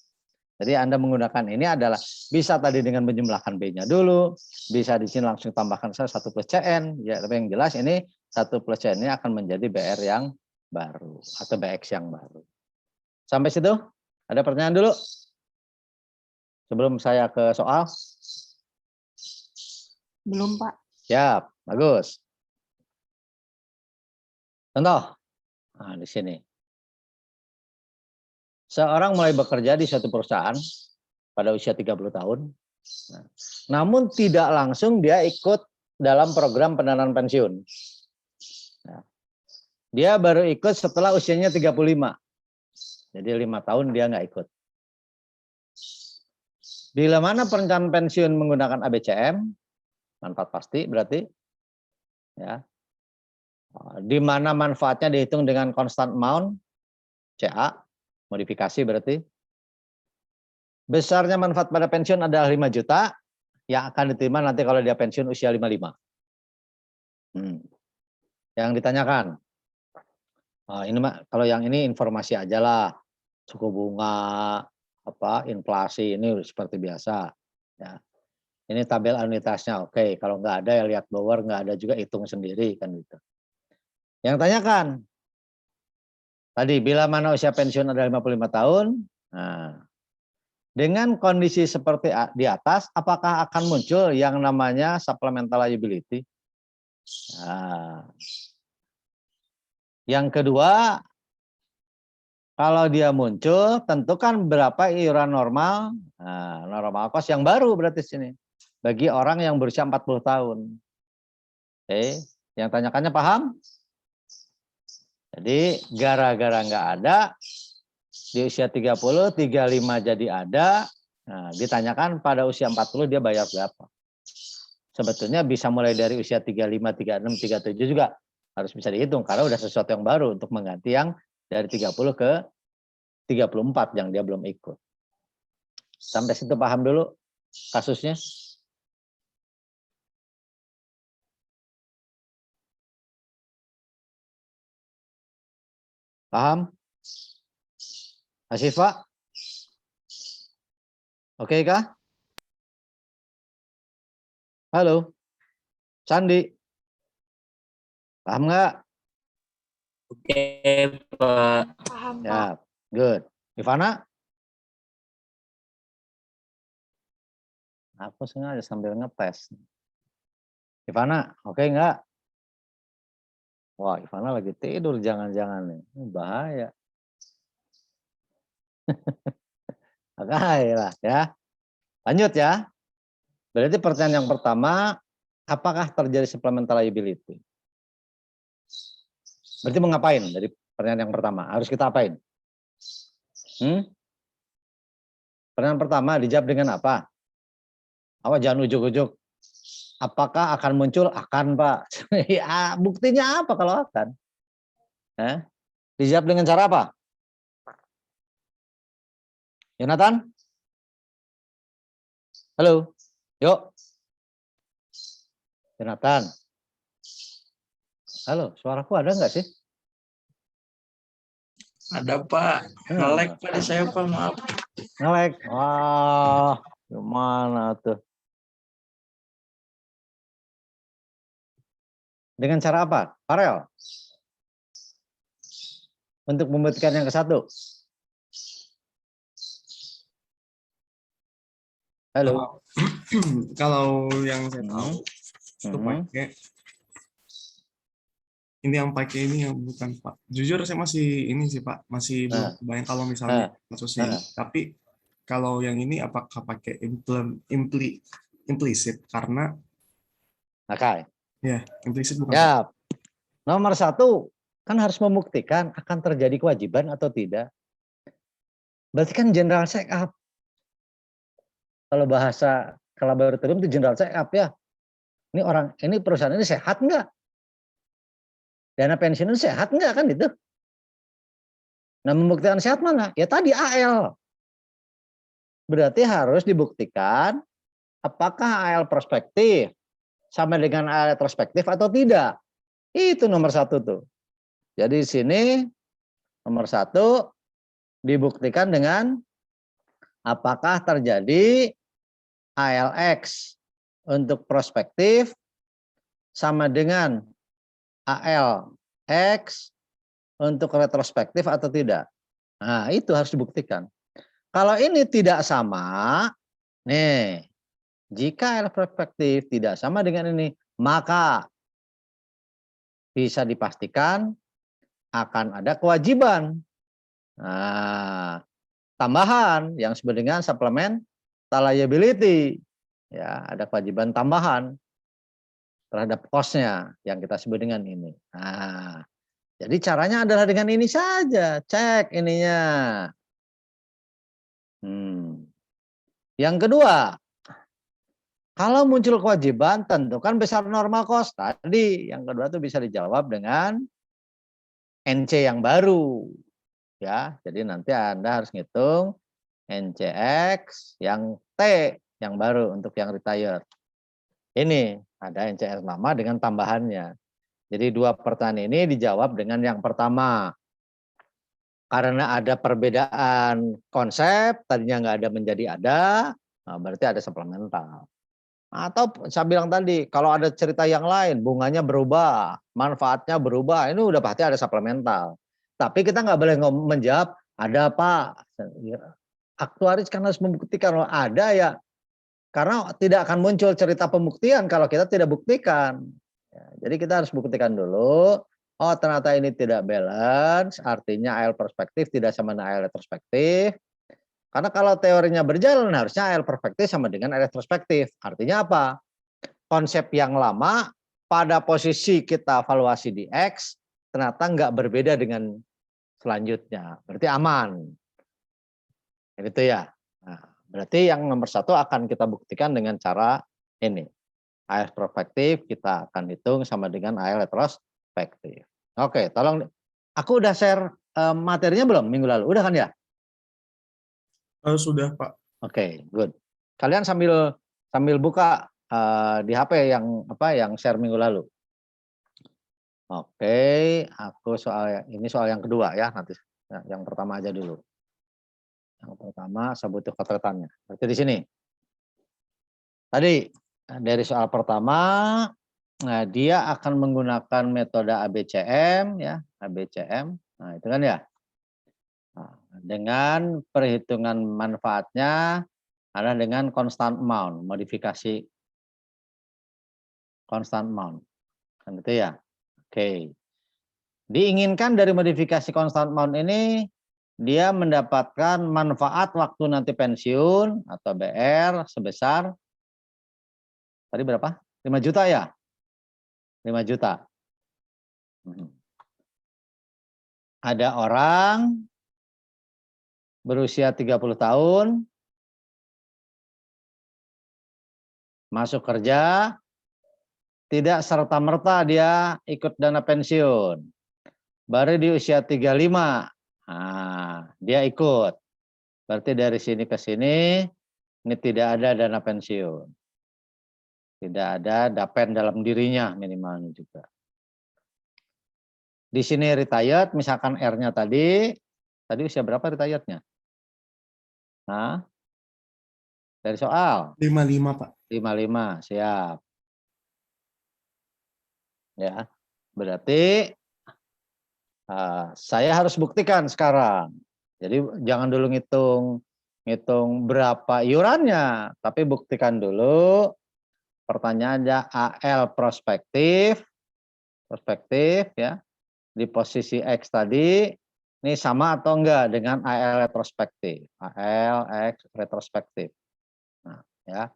Jadi Anda menggunakan ini adalah bisa tadi dengan menjumlahkan B-nya dulu, bisa di sini langsung tambahkan 1 plus CN. Ya, tapi yang jelas ini 1 plus CN ini akan menjadi BR yang baru atau BX yang baru. Sampai situ? Ada pertanyaan dulu? Sebelum saya ke soal? Belum, Pak. Siap, bagus. Contoh, nah, di sini. Seorang mulai bekerja di suatu perusahaan pada usia 30 tahun. Nah, namun tidak langsung dia ikut dalam program pendanaan pensiun. Nah, dia baru ikut setelah usianya 35. Jadi 5 tahun dia nggak ikut. Bila mana perencanaan pensiun menggunakan ABCM, manfaat pasti berarti. Ya. Di mana manfaatnya dihitung dengan constant amount, CA, modifikasi berarti. Besarnya manfaat pada pensiun adalah 5 juta, yang akan diterima nanti kalau dia pensiun usia 55. Yang ditanyakan, ini kalau yang ini informasi aja lah, suku bunga, inflasi ini seperti biasa. Ya. Ini tabel anuitasnya, oke. Kalau nggak ada ya lihat blower, nggak ada juga hitung sendiri kan gitu. Yang tanyakan, tadi bila mana usia pensiun adalah 55 tahun, nah, dengan kondisi seperti di atas, apakah akan muncul yang namanya supplemental liability? Nah, yang kedua, kalau dia muncul, tentukan berapa iuran normal, nah, normal cost yang baru berarti sini, bagi orang yang berusia 40 tahun. Oke, yang tanyakannya paham? Jadi gara-gara nggak ada, di usia 30, 35 jadi ada, nah, ditanyakan pada usia 40 dia bayar berapa. sebetulnya bisa mulai dari usia 35, 36, 37 juga harus bisa dihitung karena udah sesuatu yang baru untuk mengganti yang dari 30 ke 34 yang dia belum ikut. Sampai situ paham dulu kasusnya? Paham? Asifa? Oke kah? Halo? Sandi? Paham nggak? Oke, Pak. Paham, Pak. Ya, good. Ivana? Aku sengaja sambil ngetes. Ivana, oke nggak? Wah, Ivana lagi tidur, jangan-jangan nih. Ini bahaya. Oke lah ya. Lanjut ya. Berarti pertanyaan yang pertama, apakah terjadi supplemental liability? Berarti mau ngapain dari pertanyaan yang pertama? Harus kita apain? Pertanyaan pertama dijawab dengan apa? Awas jangan ujuk-ujuk. Apakah akan muncul? Akan, Pak. Ya, buktinya apa kalau akan? Dijawab dengan cara apa? Yonatan? Halo? Yuk. Yonatan? Halo, suaraku ada nggak sih? Ada, Pak. Nge-lag, Pak, di saya, Pak. Maaf. Nge-lag. Wah, gimana tuh? Dengan cara apa? Farel? Untuk membuktikan yang ke satu. Halo. Kalau yang saya tahu itu pakai ini yang pakai ini yang bukan Pak. Jujur saya masih ini sih Pak, masih belum kebayang kalau misalnya kasusnya ini. Tapi kalau yang ini apakah pakai implisit karena Oke. ya implisit bukan Pak? Ya. Nomor satu kan harus membuktikan akan terjadi kewajiban atau tidak. Berarti kan general check up. Kalau bahasa laboratorium itu general check up ya. Ini perusahaan ini sehat nggak? Dana pensiun sehat nggak kan itu? Nah, membuktikan sehat mana? Ya tadi AL. Berarti harus dibuktikan apakah AL prospektif sama dengan AL retrospektif atau tidak. Itu nomor satu tuh. Jadi di sini nomor satu dibuktikan dengan apakah terjadi ALX untuk prospektif sama dengan ALX untuk retrospektif atau tidak. Nah, itu harus dibuktikan. Kalau ini tidak sama, nih, jika AL prospektif tidak sama dengan ini, maka bisa dipastikan akan ada kewajiban. Nah, tambahan yang disebut dengan suplemental liability. Ya, ada kewajiban tambahan terhadap cost-nya yang kita sebut dengan ini. Nah, jadi caranya adalah dengan ini saja, cek ininya. Yang kedua, kalau muncul kewajiban tentukan besar normal cost. Tadi yang kedua itu bisa dijawab dengan NC yang baru. Ya, jadi nanti Anda harus ngitung NCX yang T yang baru untuk yang retired. Ini ada NCX lama dengan tambahannya. Jadi dua pertanyaan ini dijawab dengan yang pertama. Karena ada perbedaan konsep, tadinya nggak ada menjadi ada, nah berarti ada supplemental. Atau saya bilang tadi, kalau ada cerita yang lain, bunganya berubah, manfaatnya berubah, ini udah pasti ada supplemental. Tapi kita nggak boleh menjawab, ada Pak. Aktuaris kan harus membuktikan, kalau ada ya. Karena tidak akan muncul cerita pembuktian kalau kita tidak buktikan. Ya, jadi kita harus buktikan dulu, oh ternyata ini tidak balance, artinya AL perspektif tidak sama dengan AL retrospektif. Karena kalau teorinya berjalan, harusnya AL perspektif sama dengan AL retrospektif. Artinya apa? Konsep yang lama pada posisi kita evaluasi di X, ternyata nggak berbeda dengan selanjutnya. Berarti aman. Itu ya. Nah, berarti yang nomor satu akan kita buktikan dengan cara ini. AL prospektif kita akan hitung sama dengan AL retrospektif. Oke, tolong. Aku udah share materinya belum minggu lalu? Udah kan ya? Sudah, Pak. Oke, good. Kalian sambil buka di HP yang share minggu lalu. Oke, aku ini soal yang kedua ya, nanti yang pertama aja dulu. Yang pertama saya butuh catatan-nya. Berarti di sini. Tadi dari soal pertama, nah dia akan menggunakan metode ABCM ya, ABCM. Nah, itu kan ya. Nah, dengan perhitungan manfaatnya adalah dengan constant amount, modifikasi constant amount. Kan gitu ya. Oke. Diinginkan dari modifikasi constant amount ini dia mendapatkan manfaat waktu nanti pensiun atau BR sebesar tadi berapa? 5 juta ya? 5 juta. Ada orang berusia 30 tahun masuk kerja, tidak serta-merta dia ikut dana pensiun. Baru di usia 35, nah, dia ikut. Berarti dari sini ke sini, ini tidak ada dana pensiun. Tidak ada dapen dalam dirinya minimalnya juga. Di sini retired, misalkan R-nya tadi usia berapa retirednya? Nah, dari soal. 55, Pak. 55, siap. Ya, berarti saya harus buktikan sekarang. Jadi jangan dulu ngitung berapa iurannya, tapi buktikan dulu. Pertanyaannya AL prospektif ya. Di posisi X tadi ini sama atau enggak dengan AL retrospektif. AL X retrospektif. Nah, ya.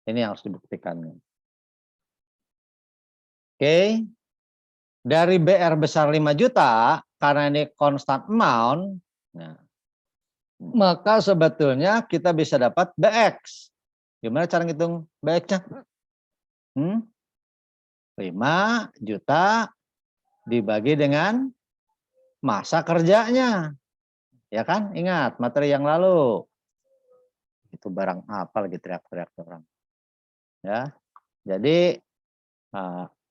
Ini yang harus dibuktikan. Oke. Dari BR besar 5 juta karena ini constant amount, nah, maka sebetulnya kita bisa dapat BX. Gimana cara ngitung BX-nya? 5 juta dibagi dengan masa kerjanya. Ya kan? Ingat materi yang lalu. Itu barang apa lagi teriak-teriak orang. Ya. Jadi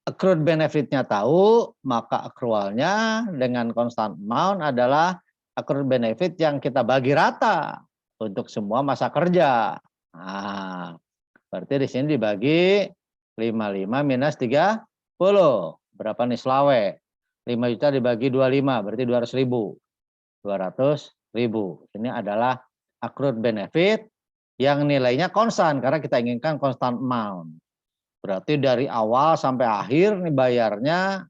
accrued benefit-nya tahu, maka accrual-nya dengan constant amount adalah accrued benefit yang kita bagi rata untuk semua masa kerja. Nah, berarti di sini dibagi 55 minus 30. Berapa nih selawe? 5 juta dibagi 25, berarti 200.000. 200.000. Ini adalah accrued benefit yang nilainya konstan karena kita inginkan constant amount. Berarti dari awal sampai akhir nih bayarnya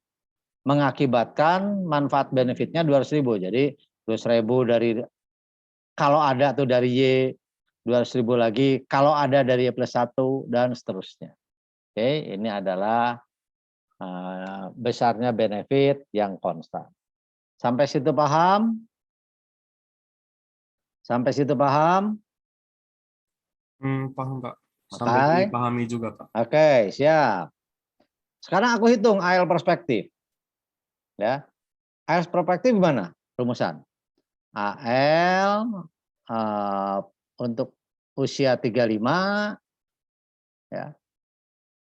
mengakibatkan manfaat benefitnya 200.000. Jadi 200.000 dari kalau ada tuh dari Y, 200.000 lagi kalau ada dari Y plus 1 dan seterusnya. Oke, ini adalah besarnya benefit yang konstan. Sampai situ paham? Sampai situ paham? Paham, Pak. Sampai dipahami juga, Pak. Oke, siap. Sekarang aku hitung AL prospektif. Ya. AL prospektif gimana? Rumusan. AL untuk usia 35 ya.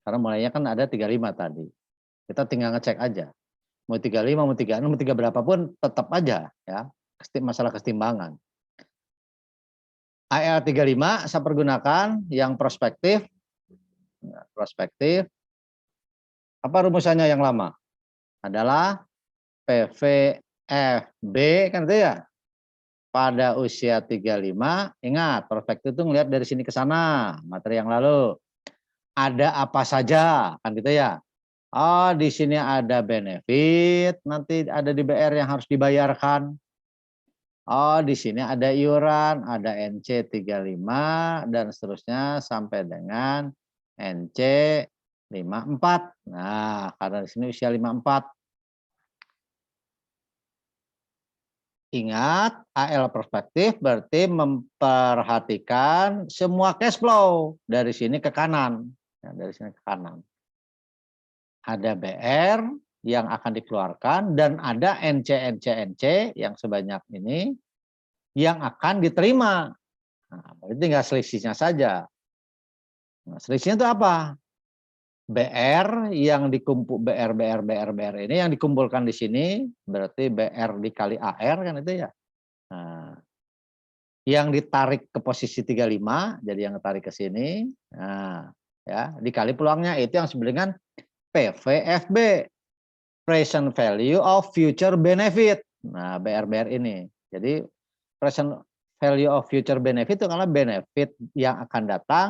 Karena mulainya kan ada 35 tadi. Kita tinggal ngecek aja. Mau 35, mau 36, mau 3 berapapun tetap aja ya. Masalah kesetimbangan. AL 35 saya pergunakan yang prospektif. Prospektif. Apa rumusannya yang lama? Adalah PVFB kan itu ya. Pada usia 35, ingat prospektif itu ngelihat dari sini ke sana, materi yang lalu. Ada apa saja kan gitu ya. Oh, di sini ada benefit, nanti ada di BR yang harus dibayarkan. Oh, di sini ada iuran, ada NC 35 dan seterusnya sampai dengan NC 54. Nah, karena di sini usia 54. Ingat, AL prospektif berarti memperhatikan semua cash flow dari sini ke kanan. Ya, dari sini ke kanan. ada BR yang akan dikeluarkan dan ada NC yang sebanyak ini yang akan diterima. Nah, berarti tinggal selisihnya saja. Nah, selisihnya itu apa? BR yang dikumpul BR ini yang dikumpulkan di sini berarti BR dikali AR kan itu ya. Nah, yang ditarik ke posisi 35 jadi yang ditarik ke sini. Nah, ya, dikali peluangnya itu yang disebut dengan PVFB, present value of future benefit. Nah, BR ini. Jadi present value of future benefit itu karena benefit yang akan datang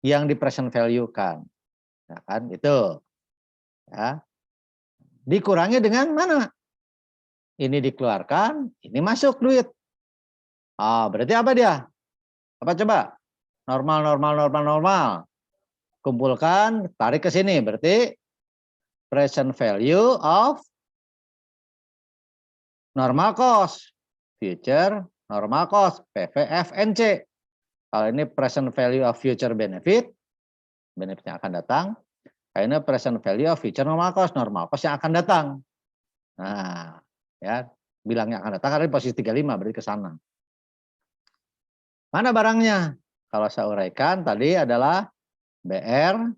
yang di present value kan. Ya kan itu. Ya. Dikurangi dengan mana? Ini dikeluarkan, ini masuk duit. Ah, berarti apa dia? Apa coba? Normal. Kumpulkan, tarik ke sini. Berarti present value of normal cost, future normal cost, PVFNC. Kalau ini present value of future benefit yang akan datang. Kalau ini present value of future normal cost yang akan datang. Nah, ya, bilangnya akan datang karena di posisi 35 berarti ke sana. Mana barangnya? Kalau saya uraikan tadi adalah BR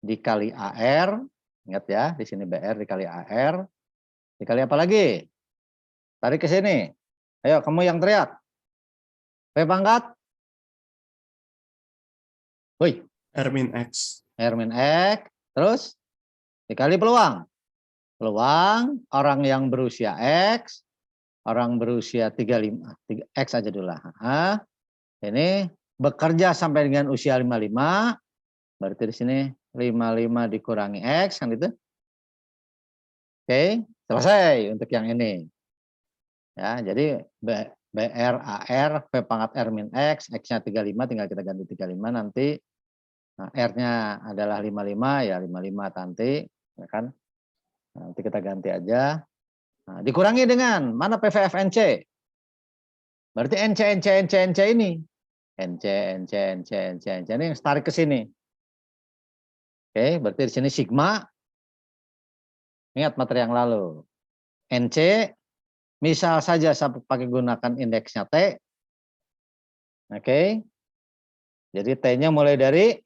dikali AR. Ingat ya, di sini BR dikali AR. Dikali apa lagi? Tarik ke sini. Ayo, kamu yang teriak. P pangkat. Woi. R-X. R-X. Terus dikali peluang. Peluang orang yang berusia X. Orang berusia 35. X aja dulu lah. Ini bekerja sampai dengan usia 55. Berarti di sini 55 dikurangi X. Kan itu. Oke. Selesai untuk yang ini. Ya, jadi BR AR P pangkat R-X, X-nya 35 tinggal kita ganti 35 nanti. Nah, R-nya adalah 55 ya 55 nanti ya kan. Nanti kita ganti aja. Nah, dikurangi dengan mana PVFNC? Berarti NC ini. NC ini yang tarik ke sini. Oke, berarti di sini sigma. Ingat materi yang lalu. NC misal saja saya pakai gunakan indeksnya T. Oke. Jadi T-nya mulai dari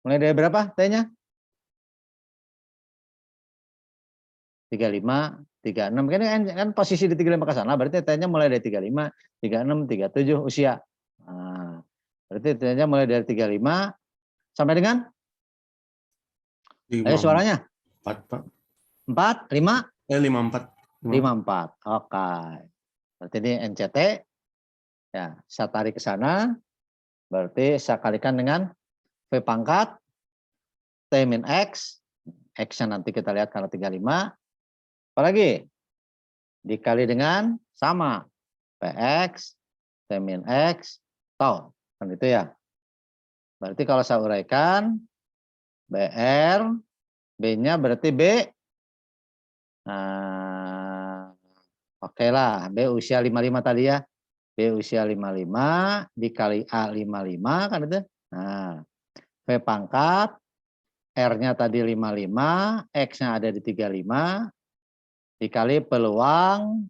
berapa T-nya? 35, 36. Kan posisi di 35 ke sana, berarti T-nya mulai dari 35, 36, 37 usia. Nah, berarti T-nya mulai dari 35 sampai dengan? Ayo suaranya. 4, Pak. 4, 5? 54. 54. Oke. Berarti ini NCT. Ya, saya tarik ke sana. Berarti saya kalikan dengan V pangkat T min X. X-nya nanti kita lihat karena 35. Apalagi? Dikali dengan sama. PX, T min X, tau. Kan itu ya. Berarti kalau saya uraikan, BR, B-nya berarti B. Nah, oke lah, B usia 55 tadi ya. B usia 55 dikali A 55 kan itu. Nah, V pangkat R-nya tadi 55, X-nya ada di 35 dikali peluang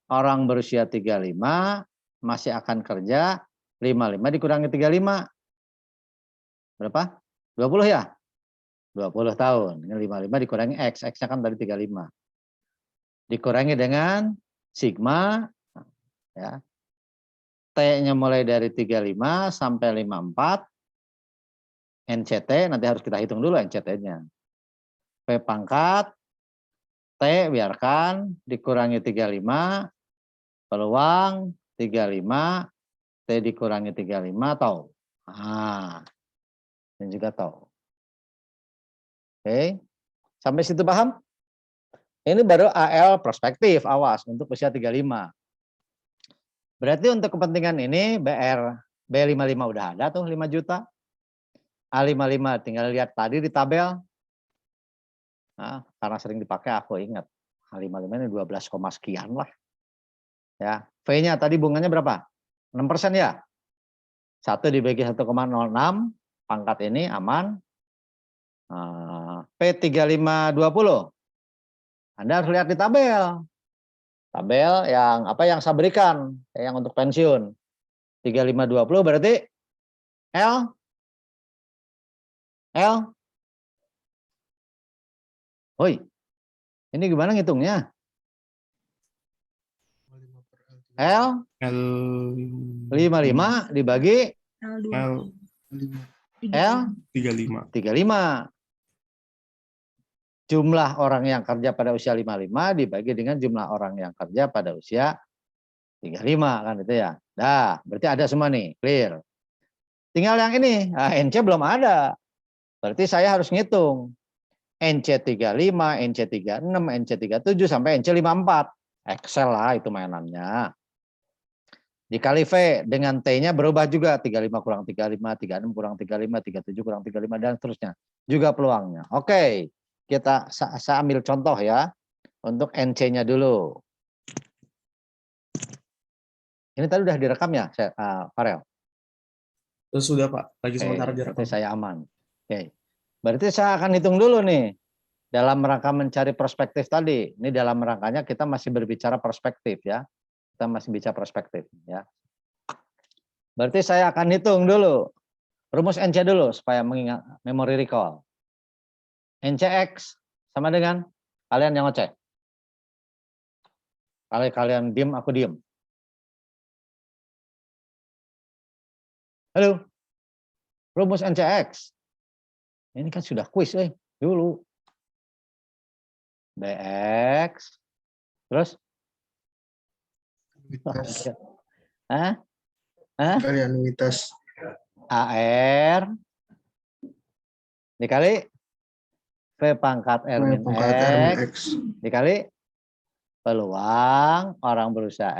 orang berusia 35 masih akan kerja 55 dikurangi 35. Berapa? 20 ya? 20 tahun. Ini 55 dikurangi X. X-nya kan tadi 35. Dikurangi dengan sigma ya. T-nya mulai dari 35 sampai 54. NCT nanti harus kita hitung dulu NCT-nya. P pangkat T biarkan dikurangi 35 peluang 35 T dikurangi 35 tahu. Nah, ini juga tahu. Oke. Sampai situ paham? Ini baru AL prospektif, awas untuk usia 35. Berarti untuk kepentingan ini B55 udah ada tuh 5 juta. A55 tinggal lihat tadi di tabel. Nah, karena sering dipakai aku ingat. A55 ini 12, sekian lah. Ya, V-nya tadi bunganya berapa? 6% ya? 1 dibagi 1,06 pangkat ini aman. P3520. Anda harus lihat di tabel. Tabel yang apa yang saya berikan, yang untuk pensiun. 3520 berarti L. Woi, ini gimana ngitungnya? L L 55 dibagi L L 35. 35. Jumlah orang yang kerja pada usia 55 dibagi dengan jumlah orang yang kerja pada usia 35 kan itu ya. Dah, berarti ada semua nih, clear. Tinggal yang ini, nah, NC belum ada. Berarti saya harus ngitung. NC 35, NC 36, NC 37 sampai NC 54. Excel lah itu mainannya. Dikali V dengan T-nya berubah juga. 35 kurang 35, 36 kurang 35, 37 kurang 35, dan seterusnya. Juga peluangnya. Oke, saya ambil contoh ya. Untuk NC-nya dulu. Ini tadi udah direkam ya, Farel? Terus sudah Pak, lagi sementara Berarti direkam. saya aman. Oke. Berarti saya akan hitung dulu nih. Dalam rangka mencari perspektif tadi. Ini dalam rangkanya kita masih berbicara perspektif ya. Kita masih bicara perspektif ya. Berarti saya akan hitung dulu. Rumus NC dulu supaya mengingat memory recall. NCX sama dengan kalian yang ngecek. Kalau kalian diem, aku diem. Halo. Rumus NCX. Ini kan sudah kuis dulu. BX. Terus? Kali anuitas. AR dikali V pangkat R min X dikali peluang orang berusia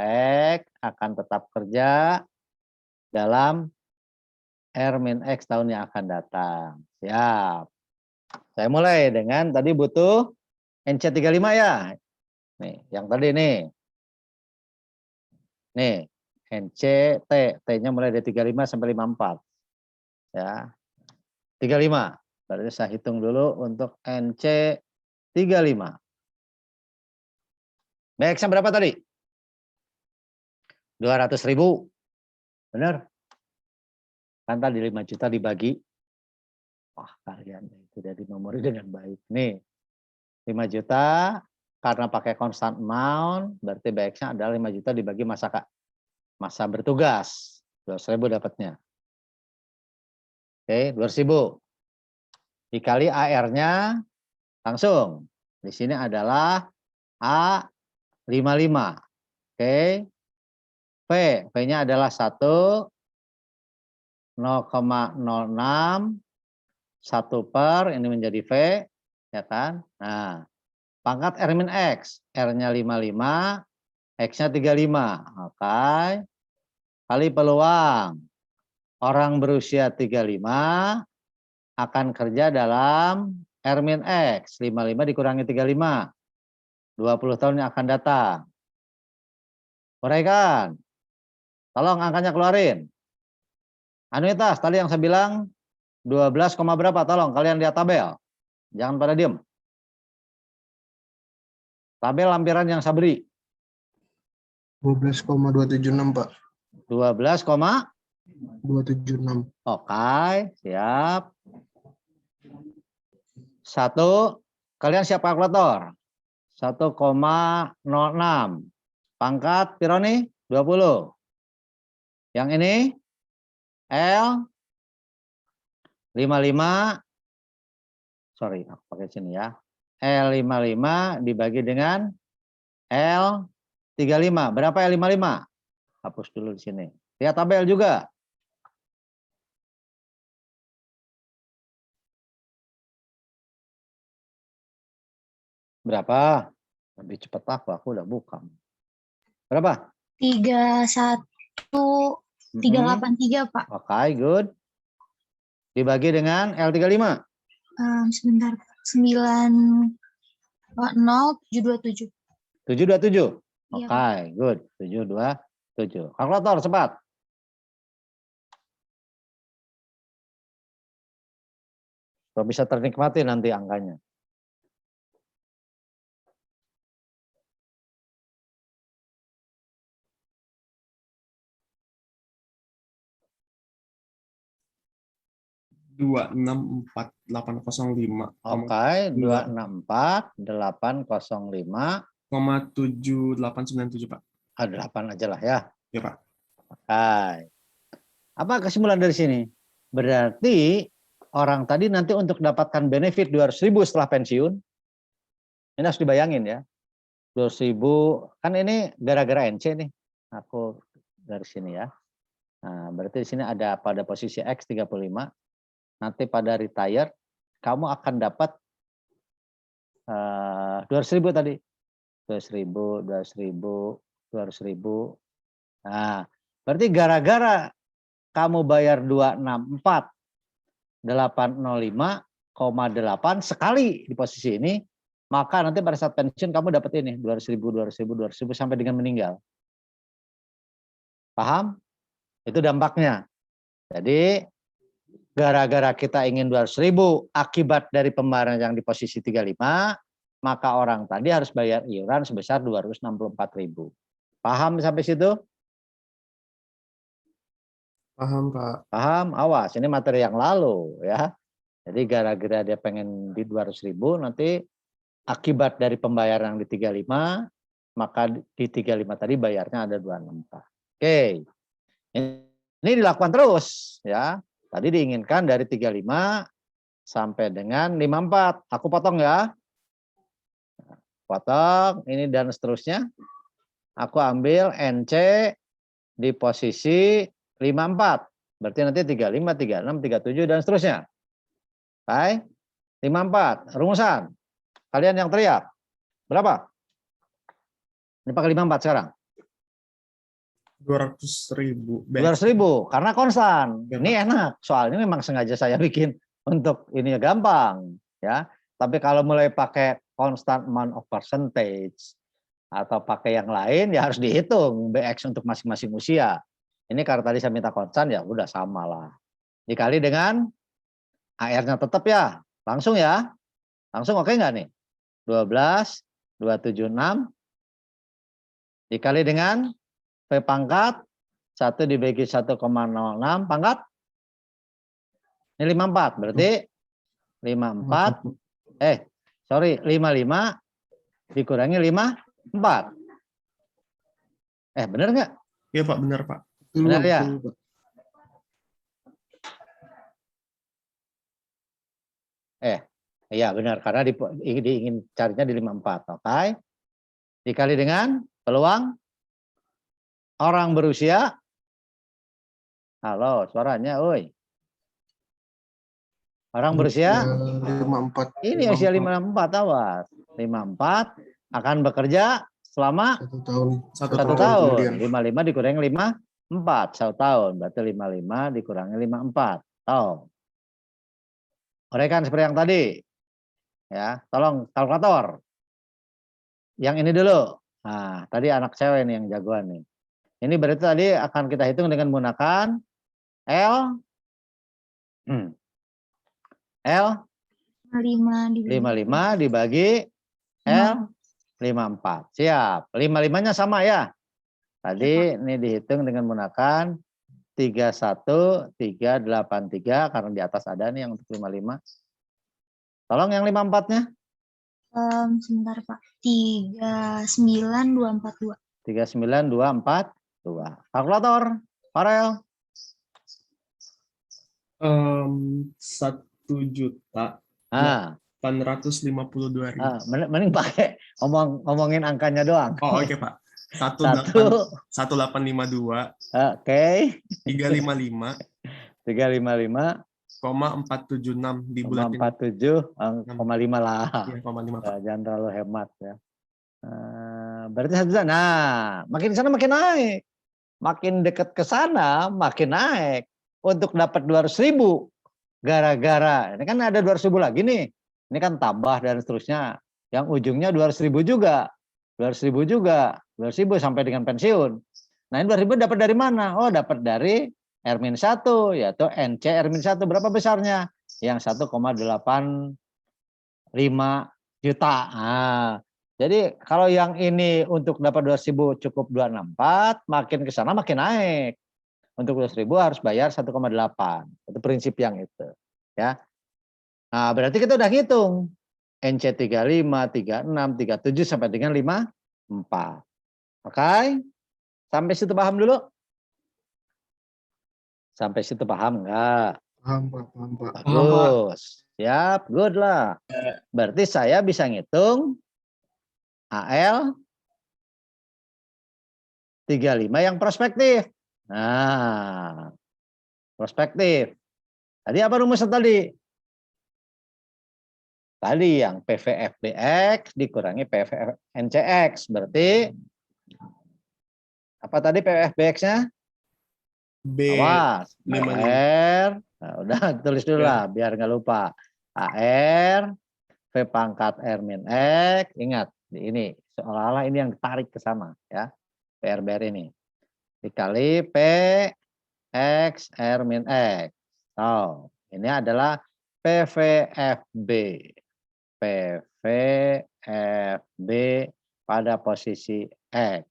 X akan tetap kerja dalam R min X tahun yang akan datang. Siap. Saya mulai dengan tadi butuh NC35 ya. Nih, yang tadi nih. Nih, NC T-nya mulai dari 35 sampai 54. Ya. 35. Berarti saya hitung dulu untuk NC35. BX-nya berapa tadi? 200.000. Benar? Kan tadi 5 juta dibagi. Wah, kalian itu dari memori dengan baik. Nih, 5 juta karena pakai constant amount, berarti BX-nya adalah 5 juta dibagi masa bertugas. 200.000 dapatnya. Oke, 200.000. Dikali AR-nya langsung. Di sini adalah A55. Oke. V-nya adalah 1, 0,06, 1 per, ini menjadi V, ya kan? Nah, pangkat R min X, R-nya 55, X-nya 35. Oke. Kali peluang. Orang berusia 35 akan kerja dalam R min X. 55 dikurangi 35. 20 tahun yang akan datang. Uraikan. Tolong angkanya keluarin. Anuitas, tadi yang saya bilang 12, berapa? Tolong kalian lihat tabel. Jangan pada diem. Tabel lampiran yang saya beri. 12,276 Pak. 12,276. 276. Oke, siap. 1, kalian siap kalkulator? 1,06. Pangkat Pironi 20. Yang ini L 55. Sorry, aku pakai sini ya. L55 dibagi dengan L35. Berapa L55? Hapus dulu di sini. Lihat tabel juga. Berapa? Lebih cepat aku udah buka. Berapa? 31,383 Pak. Oke, good. Dibagi dengan L35. Sebentar. 9,0727. 727. Iya, Oke, good. 727. Kalkulator cepat. Supaya bisa ternikmati nanti angkanya. Dua enam empat 805 Oke, 264.805 7897 Pak. 8 aja lah ya. Ya Pak. Oke. Apa kesimpulan dari sini? Berarti orang tadi nanti untuk dapatkan benefit 200.000 setelah pensiun, ini harus dibayangin ya. 200.000 kan ini gara-gara NC nih. Aku dari sini ya. Nah, berarti di sini ada pada posisi X 35. Nanti pada retire kamu akan dapat 200.000 tadi. 200.000, 200.000, 200.000. Nah, berarti gara-gara kamu bayar 264.805,8 sekali di posisi ini, maka nanti pada saat pensiun kamu dapat ini 200.000, 200.000, 200.000 sampai dengan meninggal. Paham? Itu dampaknya. Jadi gara-gara kita ingin 200.000 akibat dari pembayaran yang di posisi 35, maka orang tadi harus bayar iuran sebesar 264.000. Paham sampai situ? Paham Pak. Paham? Awas, ini materi yang lalu ya. Jadi gara-gara dia pengen di 200.000, nanti akibat dari pembayaran yang di 35, maka di 35 tadi bayarnya ada 264. Oke. Ini dilakukan terus ya. Tadi diinginkan dari 35 sampai dengan 54. Aku potong ya. Potong ini dan seterusnya. Aku ambil NC di posisi 54. Berarti nanti 35, 36, 37 dan seterusnya. Baik. 54. Rumusan. Kalian yang teriak. Berapa? Ini pakai 54 sekarang. 200.000. 200.000 karena konstan. Ya, Ini enak. Soalnya memang sengaja saya bikin untuk ini gampang ya. Tapi kalau mulai pakai constant amount of percentage atau pakai yang lain ya harus dihitung BX untuk masing-masing usia. Ini karena tadi saya minta konstan ya udah sama lah. Dikali dengan AR-nya tetap ya. Langsung ya. Langsung oke nggak nih? 12,276 dikali dengan P pangkat 1 dibagi 1,06 pangkat. Ini 54. Berarti 55 dikurangi 54. Benar nggak? Iya Pak, benar Pak. Benar ya? Iya benar karena diingin carinya di 54. Oke. Dikali dengan peluang orang berusia. Halo, suaranya, oi. Orang berusia 54. ini usia 54, awas. 54 akan bekerja selama 1 tahun. 1 tahun. 55 dikurangi 54, 1 tahun. Berarti 55 dikurangi 54. Tahu. Uraikan seperti yang tadi. Ya, tolong kalkulator. Yang ini dulu. Nah, tadi anak cewek nih yang jagoan nih. Ini berarti tadi akan kita hitung dengan menggunakan L 55 dibagi L 54. Siap. 55-nya sama ya. Tadi ini dihitung dengan menggunakan 31383 karena di atas ada nih yang untuk 55. Tolong yang 54-nya. Sebentar Pak. 39242. 39242. Kalkulator, Farel. 1.852.000. Mending pakai ngomongin angkanya doang. Oh oke Pak. 1852. Oke. 355. 355,476 dibulatin 47,5 lah. Iya, 0,5 Pak. Jangan terlalu hemat ya. Berarti satu. Nah, makin sana makin naik. Makin dekat ke sana makin naik. Untuk dapat 200.000 gara-gara ini kan ada 200.000 lagi nih. Ini kan tambah dan seterusnya. Yang ujungnya 200.000 juga. 200.000 juga. 200.000 sampai dengan pensiun. Nah, ini 200.000 dapat dari mana? Oh, dapat dari R-1 yaitu NC R-1 berapa besarnya? yang 1,85 juta. Nah, jadi kalau yang ini untuk dapat 2.000 cukup 264, makin ke sana makin naik. Untuk 2.000 harus bayar 1,8. Itu prinsip yang itu, ya. Nah, berarti kita udah ngitung NC 35, 36, 37 sampai dengan 54. Oke? Sampai situ paham dulu? Sampai situ paham enggak? Paham, Pak. Paham, Pak. Bagus. Siap, good lah. Berarti saya bisa ngitung AL 35 yang prospektif. Nah, prospektif. Tadi apa rumusnya tadi? Tadi yang PVFBX dikurangi PVFNCX. Berarti apa tadi PVFBX-nya? B Awas. 55. AR. Nah, udah tulis dulu lah biar nggak lupa. AR, V pangkat R min X. Ingat, ini seolah-olah ini yang ditarik ke sana. Ya, PRBR ini. Dikali P X R min X. Oh, ini adalah PVFB. PVFB pada posisi X.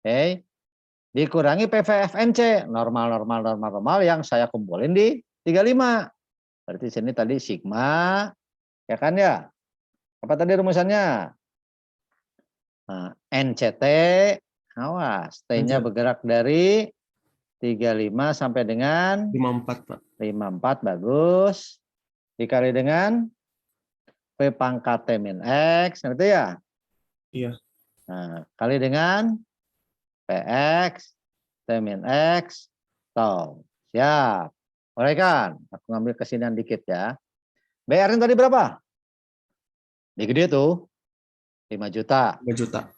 Oke. Dikurangi PVFNC. Normal yang saya kumpulin di 35. Berarti sini tadi sigma. Ya kan ya? Apa tadi rumusannya? Nah, NCT. Awas. T-nya bergerak dari 35 sampai dengan 54, Pak. 54. Bagus. Dikali dengan P pangkat T min X. Ngerti ya? Iya. Nah, kali dengan PX, T min X, tau. Siap. Boleh kan? Aku ngambil kesinian dikit ya. BR-nya tadi berapa? Di gede tuh. 5 juta. 5 juta.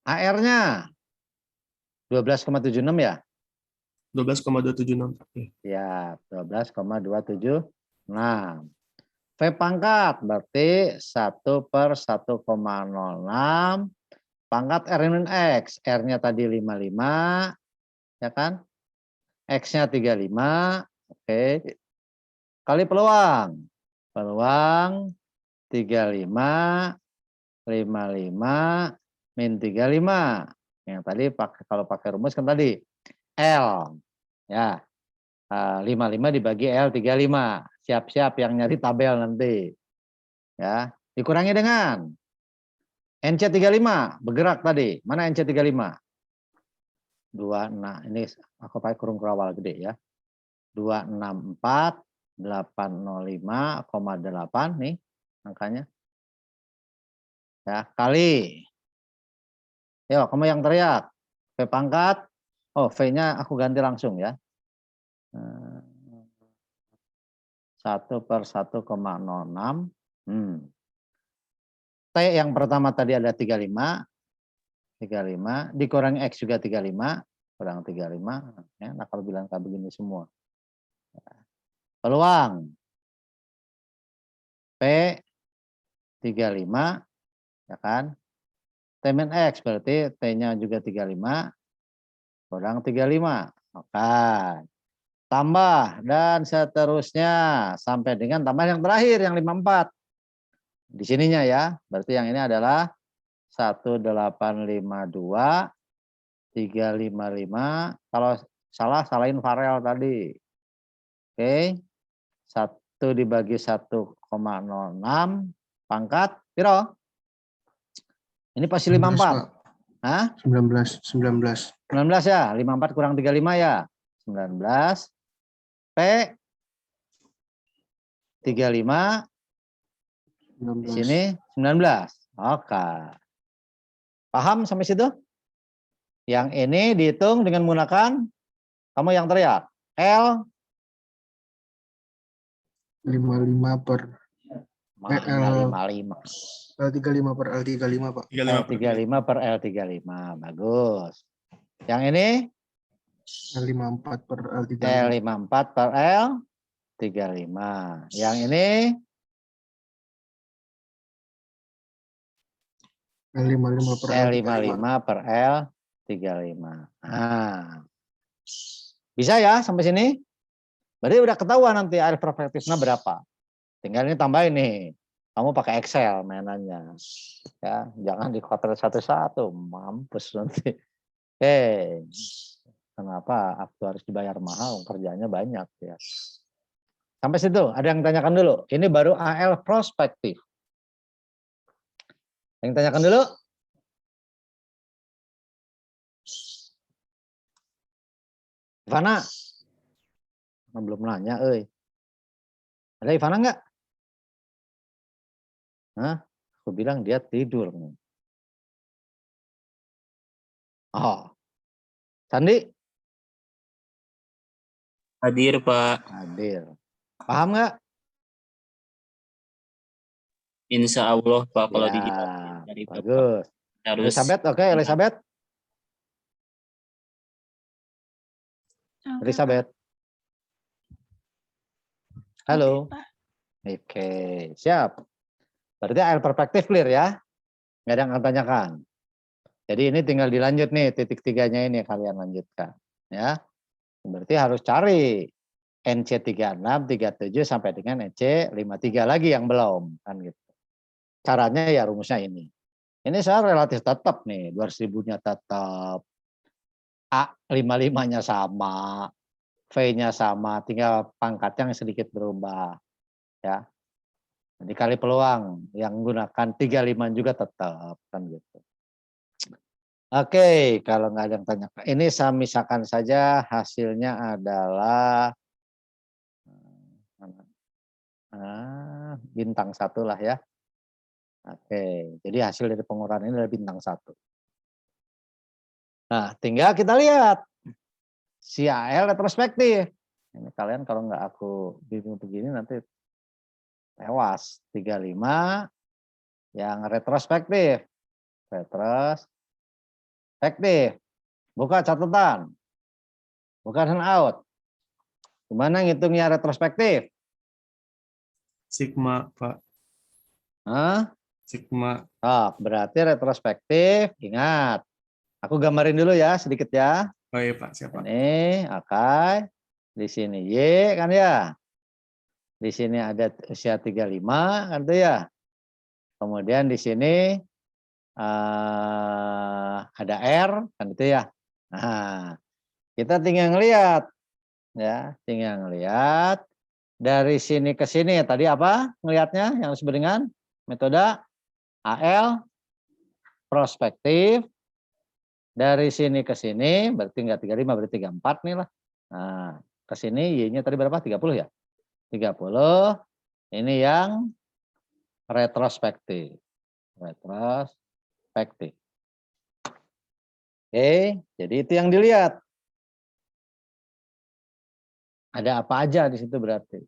AR-nya 12,76 ya? 12,276. Ya, 12,276. V pangkat berarti 1/1,06. Pangkat R min X. R-nya tadi 55. Ya kan? X-nya 35. Oke. Kali peluang. Peluang 35, 55, min 35. Yang tadi kalau pakai rumus kan tadi L. Ya. 55 dibagi L 35. Siap-siap yang nyari tabel nanti. Ya. Dikurangi dengan NC 35 bergerak tadi. Mana NC 35? 2, nah ini aku pakai kurung kerawal gede ya. 264 805,8 nih angkanya. Ya, kali. Yo, kamu yang teriak. V pangkat. Oh, V-nya aku ganti langsung ya. 1/1,06. T yang pertama tadi ada 35. 35 dikurangi X juga 35 kurang 35 ya, nah kalau bilang kayak begini semua. Peluang P 35 ya kan. T min X berarti T-nya juga 35 kurang 35. Oke. Tambah dan seterusnya sampai dengan tambah yang terakhir yang 54. Di sininya ya. Berarti yang ini adalah 1852 355. Kalau salah salahin Farel tadi. Oke. 1 dibagi 1,06 pangkat piro? Ini pasti 54. Hah? 19. 19 ya. 54 kurang 35 ya. 19 P 35 di sini 19. Oke. Paham sampai situ? Yang ini dihitung dengan menggunakan, kamu yang teriak, L 55 per L 55 per L35, Pak. L35 per L35. Bagus. Yang ini L54 per L35. L54 per L35. Yang ini L55 per L55 per L35. Nah. Bisa ya sampai sini? Berarti udah ketahuan nanti area perspektifnya berapa. Tinggal ini tambahin nih. Kamu pakai Excel mainannya. Ya, jangan dikotor satu-satu, mampus nanti. Kenapa aktuaris dibayar mahal? Kerjanya banyak ya. Sampai situ, ada yang tanyakan dulu. Ini baru AL prospektif. Yang tanyakan dulu? Ivana? Belum nanya, Ada Ivana enggak? Hah? Aku bilang dia tidur. Oh. Sandi? Hadir, Pak. Hadir. Paham nggak? Insya Allah, Pak. Kalau Ya, dijelasin dari Bapak bagus. harus. Elizabeth, oke, Elizabeth. Oke, Elizabeth. Halo. Pak. Oke, siap. Berarti AL perspektif clear ya? Nggak ada yang akan tanyakan. Jadi ini tinggal dilanjut nih, titik 3-nya ini kalian lanjutkan. Ya. Berarti harus cari NC 36, 37 sampai dengan NC 53 lagi yang belum. Kan gitu. Caranya ya rumusnya ini. Ini saya relatif tetap nih, 200.000-nya tetap. A55-nya sama. V-nya sama, tinggal pangkatnya yang sedikit berubah. Ya. Jadi kali peluang yang menggunakan 35 juga tetap kan gitu. Oke, kalau nggak ada yang tanya. Ini saya misalkan saja hasilnya adalah bintang 1 lah ya. Oke, jadi hasil dari pengurangan ini adalah bintang 1. Nah, tinggal kita lihat si AL retrospektif. Ini kalian kalau nggak aku bingung begini nanti tewas. 35 yang retrospektif. Retrospektif. Buka catatan. Buka handout. Gimana ngitungnya retrospektif? Sigma, Pak. Hah? Sigma. Oh, berarti retrospektif. Ingat. Aku gambarin dulu ya sedikit ya. Oh iya, Pak. Siapa? Ini oke. Di sini Y kan ya. Di sini ada usia 35 kan tuh ya. Kemudian di sini ada R kan itu ya. Nah, kita tinggal ngelihat ya, tinggal ngelihat dari sini ke sini tadi apa ngelihatnya yang disebut dengan metode AL prospektif. Dari sini ke sini berarti enggak 35 berarti 34 nih lah. Nah, ke sini Y-nya tadi berapa? 30 ya? 30. Ini yang retrospektif. Retrospektif. Oke, jadi itu yang dilihat. Ada apa aja di situ berarti?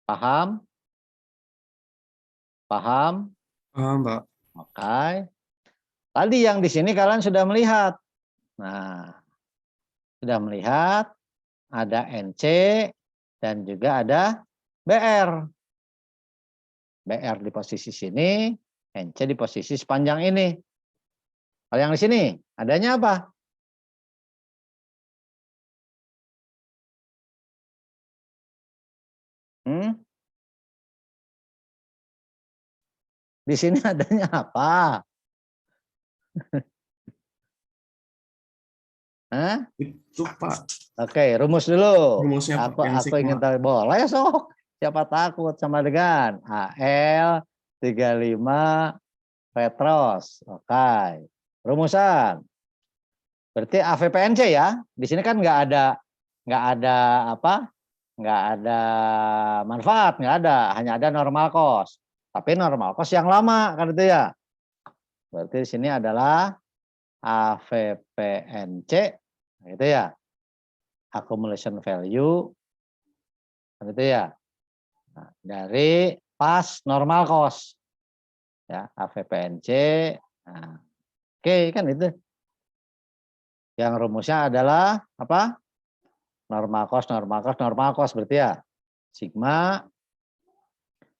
Paham? Paham? Paham, Pak. Oke. Tadi yang di sini kalian sudah melihat. Nah, sudah melihat ada NC dan juga ada BR. BR di posisi sini, NC di posisi sepanjang ini. Kalau yang di sini, adanya apa? Di sini adanya apa? Hah? Itu, Pak. Oke, rumus dulu. Rumusnya, Pak. Yang Aku ingin sigma. tahu. Boleh sok. Siapa takut sama dengan AL 35 retros. Oke. Rumusan. Berarti AVPNC ya. Di sini kan nggak ada apa? Nggak ada manfaat, nggak ada. Hanya ada normal cost. Tapi normal cost yang lama kan itu ya. Berarti di sini adalah AVPNC, gitu ya. Accumulation value, gitu ya. Nah, dari pas normal cost, ya AVPNC. Nah, oke kan itu. Yang rumusnya adalah apa? Normal cost, normal cost, normal cost berarti ya. Sigma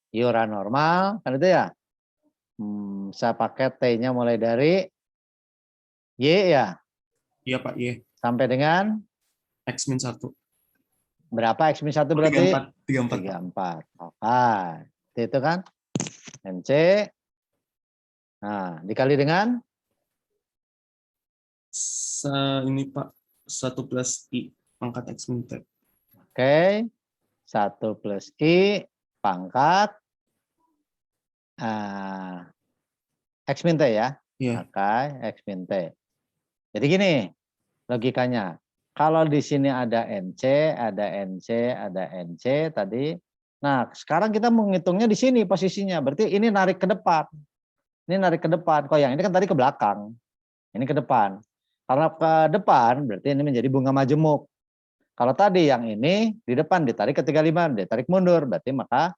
iuran normal, kan itu ya. Saya pakai T-nya mulai dari Y ya. Iya, Pak. Y. Sampai dengan X-1. Berapa X min 1 berarti? 34. 34. Oke. Itu kan? NC. Nah, dikali dengan? Ini Pak, 1 plus I pangkat X min T. Oke. 1 plus I pangkat X min T ya? Iya. Oke, X min T. Jadi gini logikanya. Kalau di sini ada NC, ada NC, ada NC tadi. Nah, sekarang kita menghitungnya di sini posisinya. Berarti ini narik ke depan. Ini narik ke depan. Kok yang ini kan tadi ke belakang. Ini ke depan. Karena ke depan berarti ini menjadi bunga majemuk. Kalau tadi yang ini di depan ditarik ke 35, ditarik mundur. Berarti maka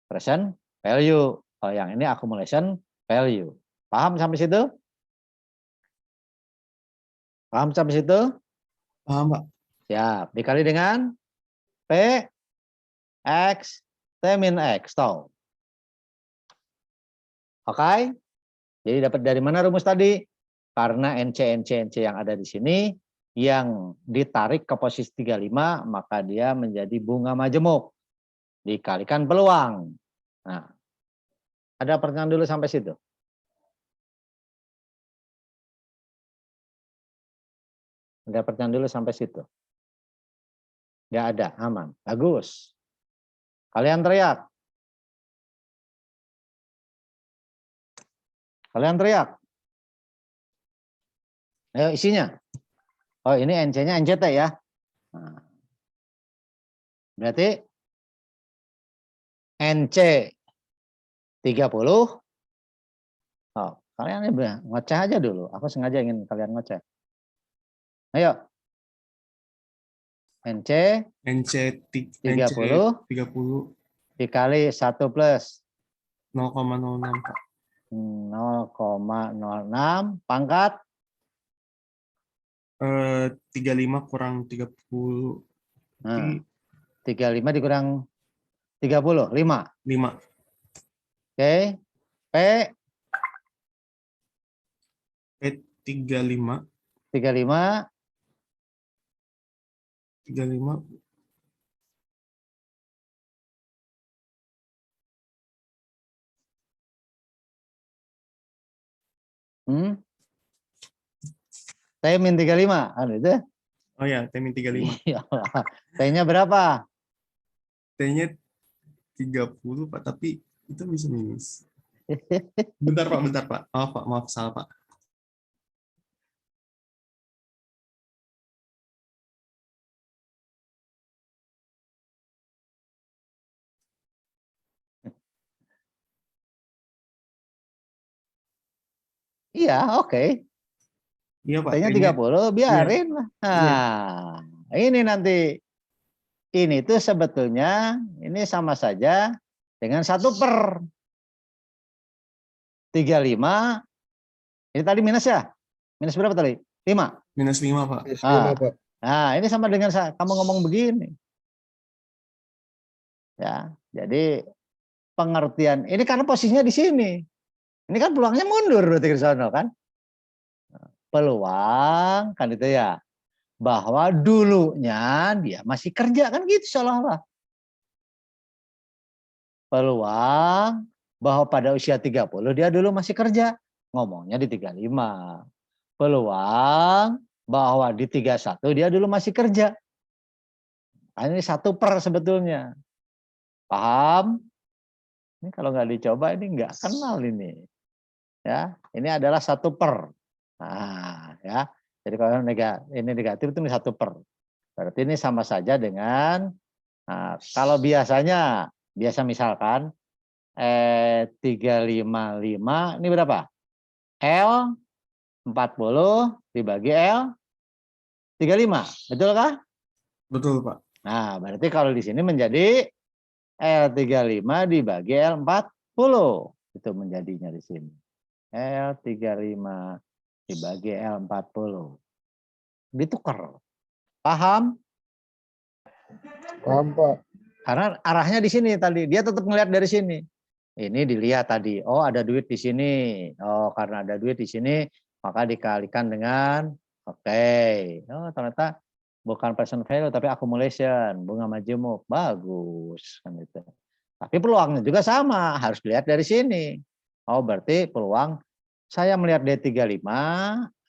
present value. Kalau yang ini accumulation value. Paham sampai situ? Paham sampai situ? Paham, Pak? Siap. Dikali dengan P X T min X. Tahu. Oke. Jadi dapat dari mana rumus tadi? Karena NC yang ada di sini yang ditarik ke posisi 35, maka dia menjadi bunga majemuk. Dikalikan peluang. Nah, ada pertanyaan dulu sampai situ? Ada pertanyaan dulu sampai situ? Nggak ada, aman. Bagus. Kalian teriak. Kalian teriak. Ayo isinya. Oh ini NC-nya NCT ya. Nah, berarti NC 30. Oh, kalian ngoceh aja dulu. Aku sengaja ingin kalian ngoceh. Ayo. NC 30 dikali 1 plus 0,06 Pak. 0,06 pangkat 35 kurang 30. nah, 35 dikurang 30, 5. 5. Oke. P 35. 35 T min 35 kan itu? Oh ya, T min 35. Iya. T-nya berapa? T-nya 30 Pak, tapi itu bisa minus. Bentar Pak. Maaf salah Pak. Iya, oke. Iya Pak. T-nya 30, biarin lah. Iya. Nah, ini nanti ini tuh sebetulnya ini sama saja dengan 1/35. Ini tadi minus ya? Minus berapa tadi? 5. Minus 5 Pak. Minus 5, Pak. Nah, ini sama dengan kamu ngomong begini. Ya, jadi pengertian ini karena posisinya di sini. Ini kan peluangnya mundur berarti ke sana kan? Peluang kan itu ya. Bahwa dulunya dia masih kerja kan gitu seolah-olah. Peluang bahwa pada usia 30 dia dulu masih kerja. Ngomongnya di 35. Peluang bahwa di 31 dia dulu masih kerja. Nah, ini 1 per sebetulnya. Paham? Ini kalau nggak dicoba ini nggak kenal ini. Ya, ini adalah 1 per. Nah, ya. Jadi kalau ini negatif itu 1 per. Berarti ini sama saja dengan kalau biasa misalkan 355 ini berapa? L 40 dibagi L 35. Betul kah? Betul Pak. Nah, berarti kalau di sini menjadi L35 dibagi L40. Itu menjadinya di sini. L35 dibagi L40. Ditukar. Paham? Paham, Pak. Karena arahnya di sini tadi. Dia tetap ngelihat dari sini. Ini dilihat tadi. Oh, ada duit di sini. Oh, karena ada duit di sini, maka dikalikan dengan oke. Oh, ternyata Bukan present value tapi accumulation, bunga majemuk. Bagus kan itu. Tapi peluangnya juga sama, harus dilihat dari sini. Oh, berarti peluang saya melihat D35.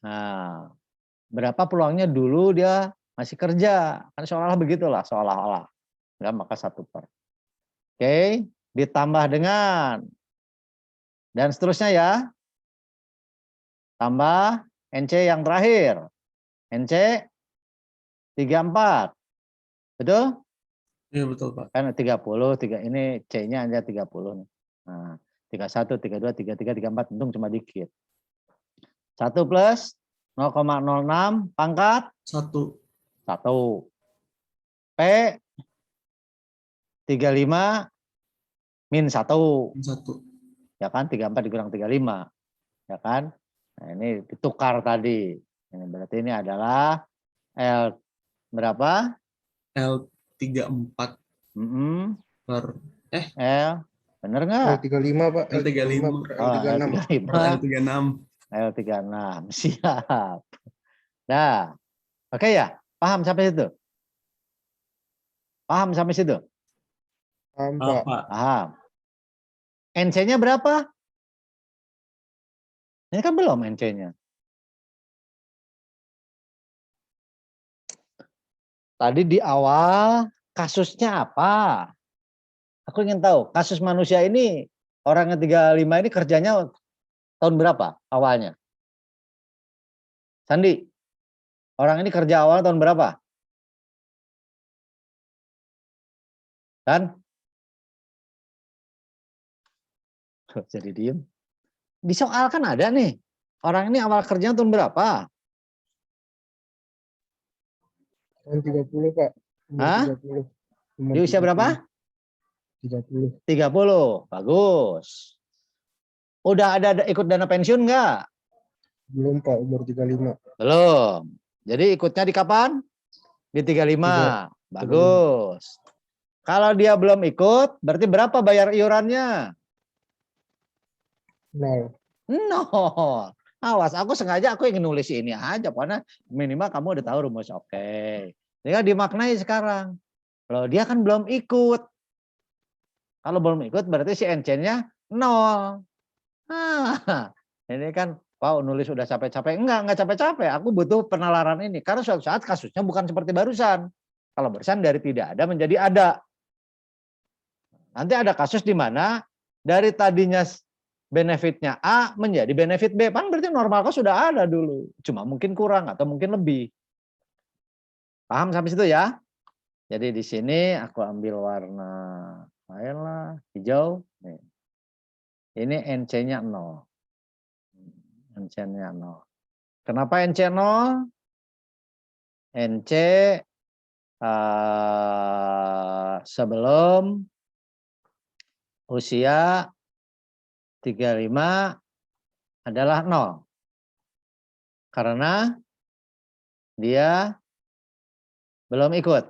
Nah, berapa peluangnya dulu dia masih kerja? Kan seolah-olah begitulah, seolah-olah. Enggak, maka 1/. Oke, ditambah dengan dan seterusnya ya. Tambah NC yang terakhir. NC 34. Betul? Iya betul Pak. Kan 30, ini C-nya aja 30 nih. Nah, 31, 32, 33, 34, untung cuma dikit. 1 plus 0,06 pangkat 1. 1. P 35 min 1. 1. Ya kan, 34 dikurang 35. Ya kan? Nah, ini ditukar tadi. Ini berarti ini adalah L berapa? L34 per L, bener nggak? L35 Pak. L35 per Oh, L36. per L36. L36. Siap. Nah, oke ya? Paham sampai situ? Paham sampai situ? Paham Pak. Pak. Paham. NC-nya berapa? Ini kan belum NC-nya. Tadi di awal kasusnya apa? Aku ingin tahu, kasus manusia ini, orang yang 35 ini kerjanya tahun berapa awalnya? Sandi, orang ini kerja awal tahun berapa? Kan? Jadi diem. Di soal kan ada nih, orang ini awal kerjanya tahun berapa? Tahun 30 Pak. Umur Hah? 30. Umur Di usia 30. berapa? 30. 30. Bagus. Udah ada ikut dana pensiun nggak? Belum Pak, umur 35. Belum. Jadi ikutnya di kapan? Di 35. Bagus. Kalau dia belum ikut, berarti berapa bayar iurannya? 0. Nol. Awas, aku sengaja aku ingin nulis ini aja, karena minimal kamu udah tahu rumus. Oke. Jadi dimaknai sekarang. Kalau dia kan belum ikut. Kalau belum ikut berarti si NC-nya 0. Ini kan, wow, nulis udah capek-capek. Enggak capek-capek. Aku butuh penalaran ini. Karena suatu saat kasusnya bukan seperti barusan. Kalau barusan dari tidak ada menjadi ada. Nanti ada kasus di mana dari tadinya benefitnya A menjadi benefit B. Kan berarti normal kok sudah ada dulu. Cuma mungkin kurang atau mungkin lebih. Paham sampai situ ya? Jadi di sini aku ambil warna lain lah, hijau. Nih. Ini NC-nya 0. NC-nya 0. Kenapa NC 0? NC sebelum usia 35 adalah 0. Karena dia belum ikut.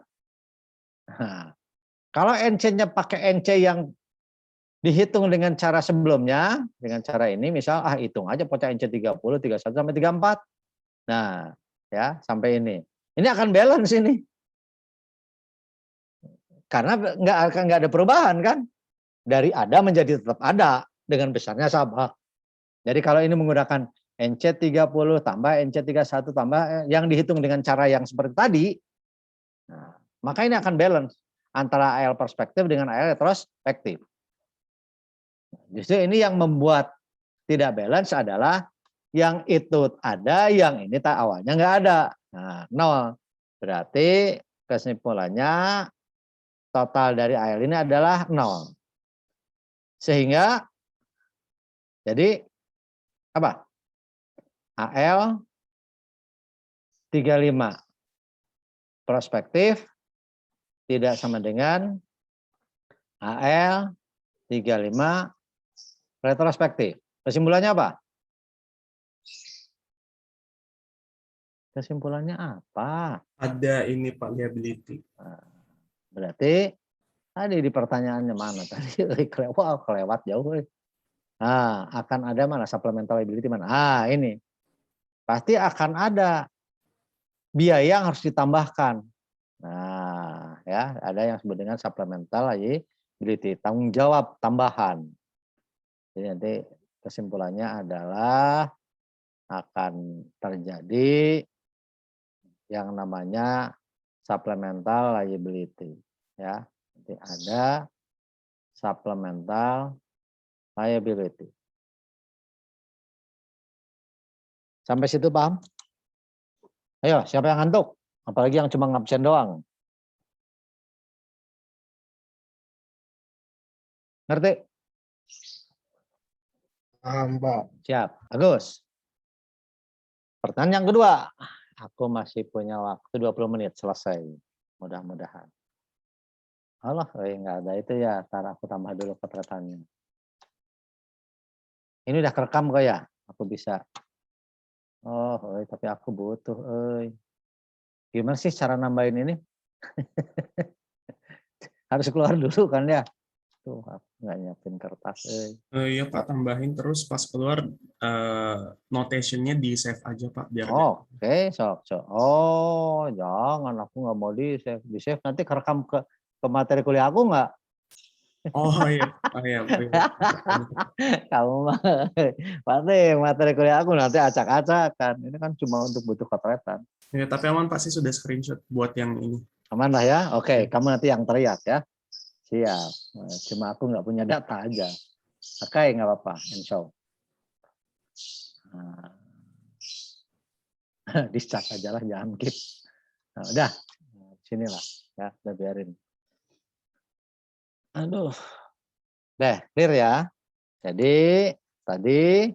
Nah, kalau NC-nya pakai NC yang dihitung dengan cara sebelumnya, dengan cara ini, misal hitung aja pocah NC 30, 31 sampai 34. Nah, ya, sampai ini. Ini akan balance ini. Karena nggak ada perubahan kan? Dari ada menjadi tetap ada dengan besarnya sama. Jadi kalau ini menggunakan NC 30 tambah NC 31 tambah yang dihitung dengan cara yang seperti tadi, nah, maka ini akan balance antara AL perspektif dengan AL retrospektif. Justru ini yang membuat tidak balance adalah yang itu ada, yang ini tak awalnya nggak ada. Nah, 0. Berarti kesimpulannya total dari AL ini adalah 0. Sehingga jadi apa? AL 35 prospektif tidak sama dengan AL 35 retrospektif. Kesimpulannya apa? Kesimpulannya apa? Ada ini Pak, liability. Berarti tadi di pertanyaannya mana tadi? Kelewat jauh. Nah, akan ada mana supplemental liability mana? Ini pasti akan ada biaya yang harus ditambahkan. Nah, ya, ada yang disebut dengan supplemental liability, tanggung jawab tambahan. Jadi nanti kesimpulannya adalah akan terjadi yang namanya supplemental liability, ya. Nanti ada supplemental liability. Sampai situ paham? Ayo, siapa yang ngantuk? Apalagi yang cuma ngabsen doang. Ngerti? Paham, Pak. Siap. Agus. Pertanyaan yang kedua. Aku masih punya waktu 20 menit selesai. Mudah-mudahan. Allah, nggak ada itu ya. Ntar aku tambah dulu potretannya. Ini udah kerekam kok ya? Aku bisa. Oh, tapi aku butuh. Gimana sih cara nambahin ini? Harus keluar dulu kan ya? Tuh, aku nggak nyiapin kertas. Iya Pak, tambahin terus pas keluar notationnya di save aja Pak biar Oke, sok. Oh, jangan, aku nggak mau di save. Di save nanti kerekam ke materi kuliah aku nggak? Oh iya. Kamu mah, pasti materi kuliah aku nanti acak-acakan. Ini kan cuma untuk butuh potretan. Ya, tapi aman Pak sih sudah screenshot buat yang ini. Aman lah ya? Oke, kamu nanti yang teriak ya. Siap. Cuma aku nggak punya data aja. Oke, nggak apa-apa. Insya Allah. Dicat aja lah, jangan keep. Nah, udah, sinilah ya, udah biarin. Aduh, deh, clear ya. Jadi tadi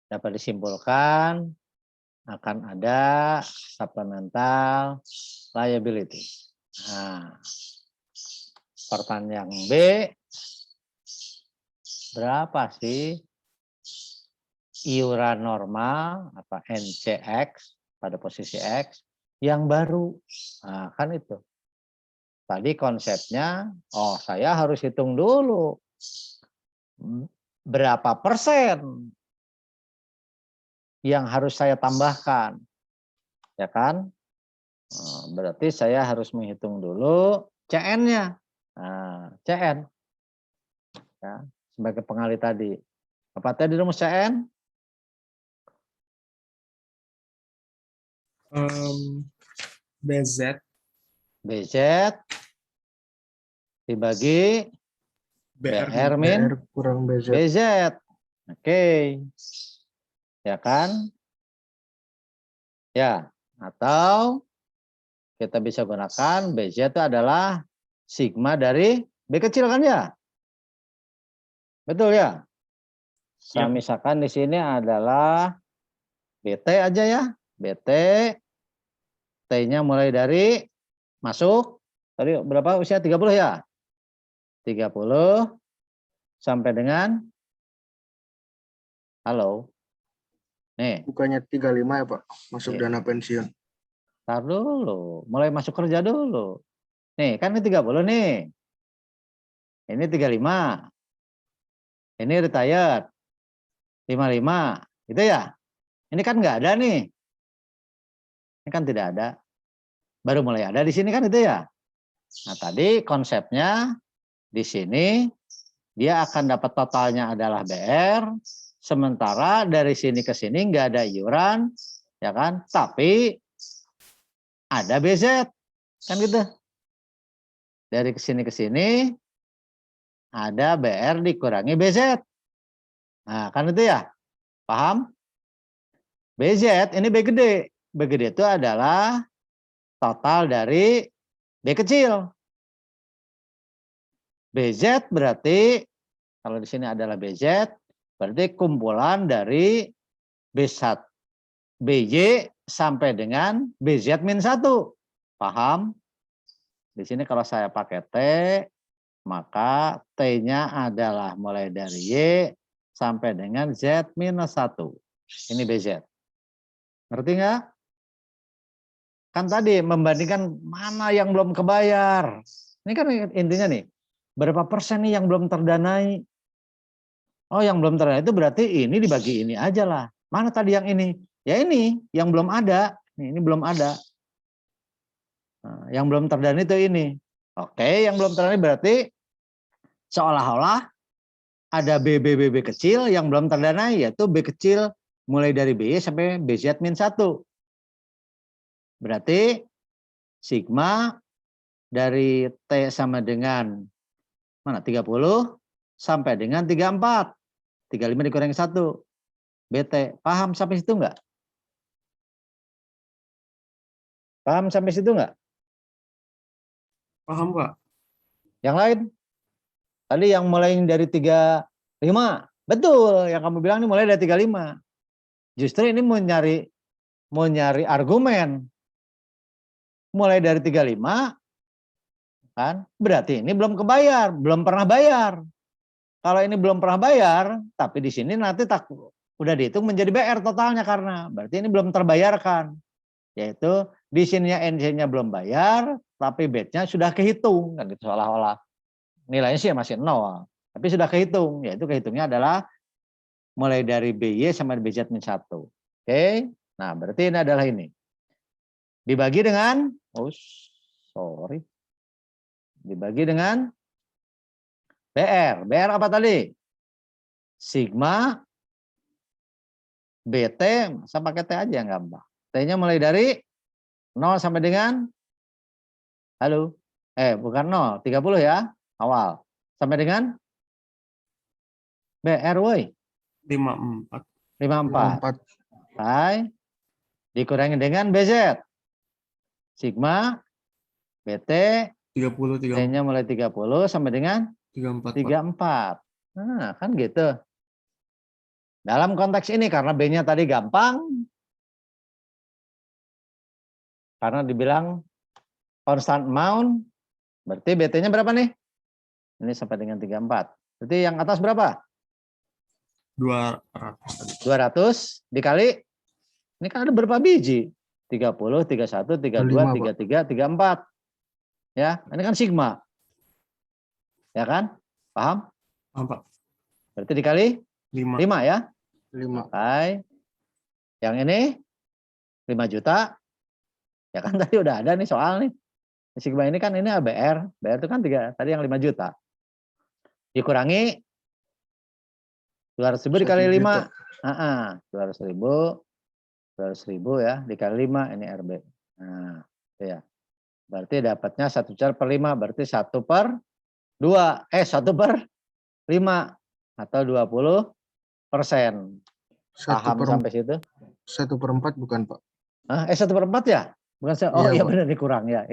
dapat disimpulkan akan ada supplemental liability. Nah, pertanyaan B, berapa sih iuran normal apa NCX pada posisi X yang baru? Nah, kan itu. Tadi konsepnya, saya harus hitung dulu berapa persen yang harus saya tambahkan, ya kan? Berarti saya harus menghitung dulu CN-nya. Nah, CN ya, sebagai pengali tadi. Apa tadi rumus CN? BZ dibagi BR min kurang BZ. BZ. Oke. Ya kan? Ya, atau kita bisa gunakan BZ itu adalah sigma dari B kecil kan ya? Betul ya? Saya misalkan di sini adalah BT aja ya. BT, T-nya mulai dari masuk. Tadi berapa usia? 30 ya? 30 sampai dengan halo. Nih. Bukannya 35 ya Pak? Masuk Iya. dana pensiun. Ntar dulu. Mulai masuk kerja dulu. Nih, kan ini 30 nih. Ini 35. Ini retired. 55. Gitu ya? Ini kan nggak ada nih. Ini kan tidak ada. Baru mulai ada di sini kan itu ya? Nah, tadi konsepnya di sini dia akan dapat totalnya adalah BR, sementara dari sini ke sini nggak ada iuran, ya kan? Tapi ada BZ, kan gitu. Dari sini ke sini ada BR dikurangi BZ. Nah, kan itu ya? Paham? BZ ini B gede. B gede itu adalah total dari B kecil. BZ berarti kalau di sini adalah BZ berarti kumpulan dari B1 BY sampai dengan BZ min 1. Paham? Di sini kalau saya pakai T, maka T-nya adalah mulai dari Y sampai dengan Z minus 1. Ini BZ. Ngerti nggak? Kan tadi membandingkan mana yang belum kebayar. Ini kan intinya nih. Berapa persen nih yang belum terdanai? Oh, yang belum terdana itu berarti ini dibagi ini aja lah. Mana tadi yang ini? Ya ini, yang belum ada. Ini belum ada. Nah, yang belum terdana itu ini. Oke, yang belum terdana berarti seolah-olah ada BB kecil yang belum terdanai, yaitu B kecil mulai dari BY sampai BZ-1. Berarti sigma dari T sama dengan mana 30 sampai dengan 34. 35 dikurangi 1. BT. Paham sampai situ enggak? Paham sampai situ enggak? Paham, Pak? Yang lain? Tadi yang mulai dari 35. Betul, yang kamu bilang ini mulai dari 35. Justru ini mau nyari argumen. Mulai dari 35 kan? Berarti ini belum kebayar, belum pernah bayar. Kalau ini belum pernah bayar, tapi di sini nanti udah dihitung menjadi BR totalnya karena berarti ini belum terbayarkan. Yaitu di sininya NC-nya belum bayar, tapi batch-nya sudah kehitung kan gitu seolah-olah. Nilainya sih masih 0, tapi sudah kehitung, yaitu kehitungnya adalah mulai dari BY sampai BZ-1. Oke. Nah, berarti ini adalah ini. Dibagi dengan dibagi dengan BR. BR apa tadi? Sigma BT, saya pakai T aja yang gampang. T-nya mulai dari 0 sampai dengan bukan 0, 30 ya, awal. Sampai dengan BR woi. 54. 54. Hai. Dikurangi dengan BZ. Sigma BT 30. T-nya mulai 30 sampai dengan 34. 34. Nah, kan gitu. Dalam konteks ini karena B-nya tadi gampang, karena dibilang constant amount, berarti BT-nya berapa nih? Ini sampai dengan 34. Berarti yang atas berapa? 200. 200 dikali, ini kan ada berapa biji? 30, 31, 32, 33, 34. Ya, ini kan sigma. Ya kan? Paham? Paham, Pak? Berarti dikali 5. 5 ya? 5. Hai. Yang ini 5 juta. Ya kan tadi udah ada nih soal nih. Sigma ini kan ini ABR. BR itu kan 3, tadi yang 5 juta. Dikurangi 200.000 dikali 5. 200.000. 200.000 ya, dikali 5 ini RB. Nah, itu ya. Berarti dapatnya 1/5, berarti 1/2. 1/5 atau 20%. Paham sampai situ? 1/4 bukan, Pak? 1/4 ya? Bukan oh iya Iya, Pak. benar dikurang ya.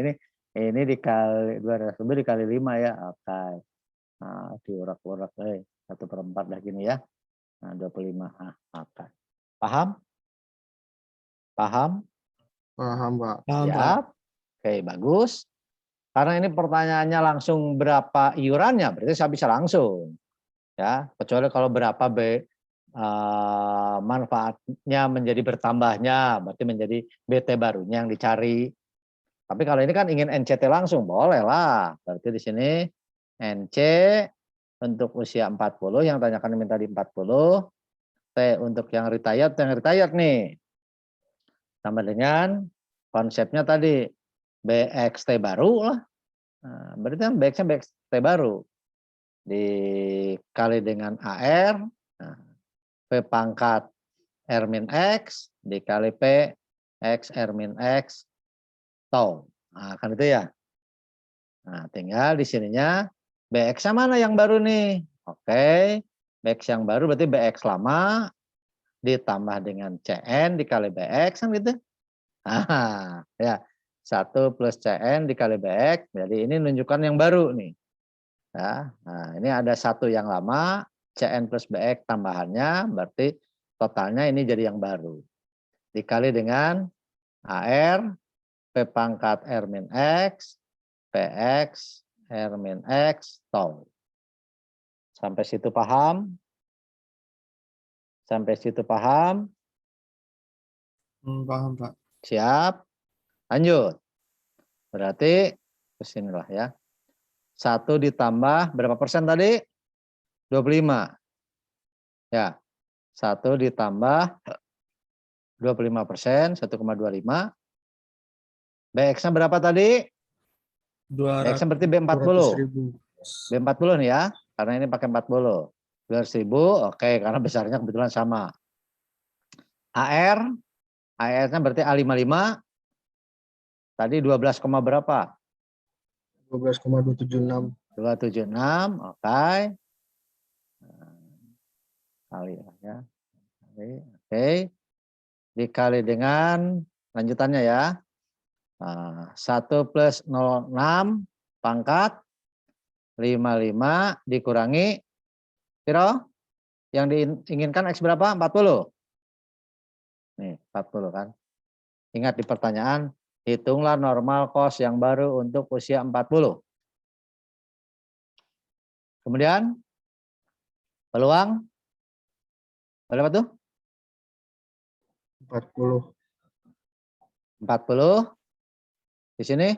Ini dikali 200.000 dikali 5 ya. Oke. Nah, diurak-urak 1/4 dah gini ya. Nah, 25. Oke. Paham? Paham? Paham, Pak. Paham, Pak. Siap. Oke, bagus. Karena ini pertanyaannya langsung berapa iurannya, berarti saya bisa langsung. Ya, kecuali kalau berapa manfaatnya menjadi bertambahnya, berarti menjadi BT barunya yang dicari. Tapi kalau ini kan ingin NCT langsung, boleh lah. Berarti di sini NC untuk usia 40, yang tanyakan minta di 40. T untuk yang retired nih. Sama dengan konsepnya tadi BXT baru lah. Nah, berarti kan BX-nya BXT baru. Dikali dengan AR. Nah, P pangkat R min X dikali P X R min X tau. Nah, kan itu ya. Nah, tinggal di sininya BX-nya mana yang baru nih? Oke. BX yang baru berarti BX lama ditambah dengan CN dikali BX kan gitu. Nah, ya. 1 plus CN dikali BX. Jadi ini menunjukkan yang baru nih. Ya. Nah, ini ada 1 yang lama, CN plus BX tambahannya, berarti totalnya ini jadi yang baru. Dikali dengan AR, P pangkat R min X, PX, R min X, tau. Sampai situ paham? Sampai situ paham? Paham, Pak. Siap. Lanjut. Berarti kesinilah ya. 1 ditambah berapa persen tadi? 25. Ya, 1 ditambah 25%, 1,25. BX-nya berapa tadi? BX-nya berarti B40. 200.000. B40 nih ya, karena ini pakai 40. 200.000, oke, karena besarnya kebetulan sama. AR-nya berarti A55. Tadi 12, berapa? 12,276. 276, oke. Kali ya. Oke. Dikali dengan lanjutannya ya. 1 plus 06 pangkat 55 dikurangi piro? Yang diinginkan X berapa? 40. Nih, 40 kan. Ingat di pertanyaan, hitunglah normal cost yang baru untuk usia 40. Kemudian peluang berapa tuh? 40. 40. Di sini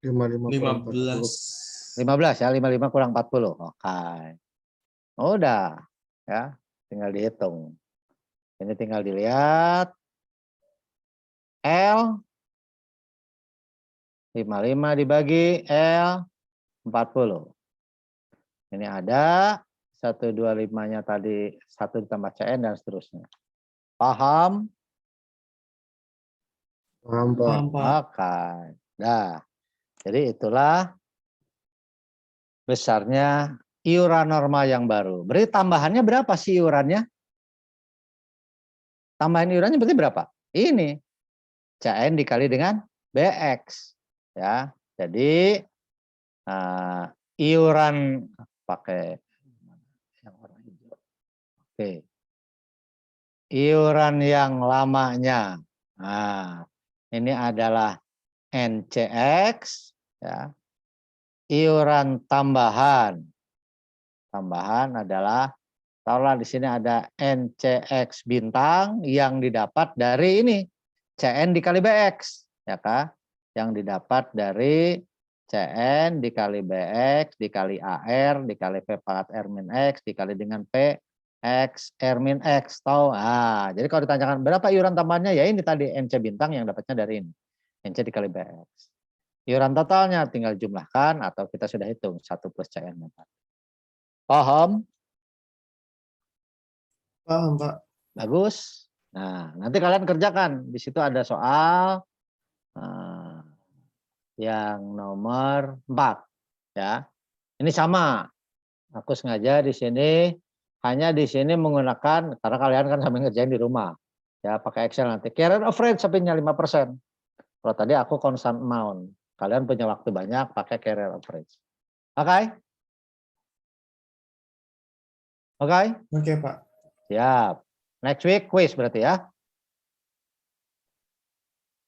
55 kurang 15. 15 ya, 55 kurang 40. Oke. Udah ya, tinggal dihitung. Ini tinggal dilihat. L 55 dibagi L 40. Ini ada 125-nya tadi 1 ditambah CN dan seterusnya. Paham? Paham, Pak. Paham, Pak. Oke. Nah, jadi itulah besarnya iuran normal yang baru. Berarti tambahannya berapa sih iurannya? Tambahan iurannya berarti berapa? Ini CN dikali dengan BX. Ya, jadi iuran pakai yang warna hijau. Oke. Iuran yang lamanya. Nah, ini adalah NCX ya. Iuran tambahan. Tambahan adalah taruhlah di sini ada NCX bintang yang didapat dari ini CN dikali BX ya Kak. Yang didapat dari CN dikali BX dikali AR dikali P pangkat R min X dikali dengan P X R min X tahu. Jadi kalau ditanyakan berapa iuran tambahannya ya ini tadi NC bintang yang dapatnya dari ini NC dikali BX. Iuran totalnya tinggal jumlahkan atau kita sudah hitung 1 plus CN. Paham? Paham, Pak. Bagus. Nah, nanti kalian kerjakan. Di situ ada soal yang nomor 4 ya. Ini sama. Aku sengaja di sini hanya di sini menggunakan karena kalian kan sambil ngerjain di rumah. Ya, pakai Excel nanti. Carrier average sampai 5%. Kalau tadi aku constant amount. Kalian punya waktu banyak pakai carrier average. Oke? Oke? Oke, Pak. Siap. Next week quiz berarti ya?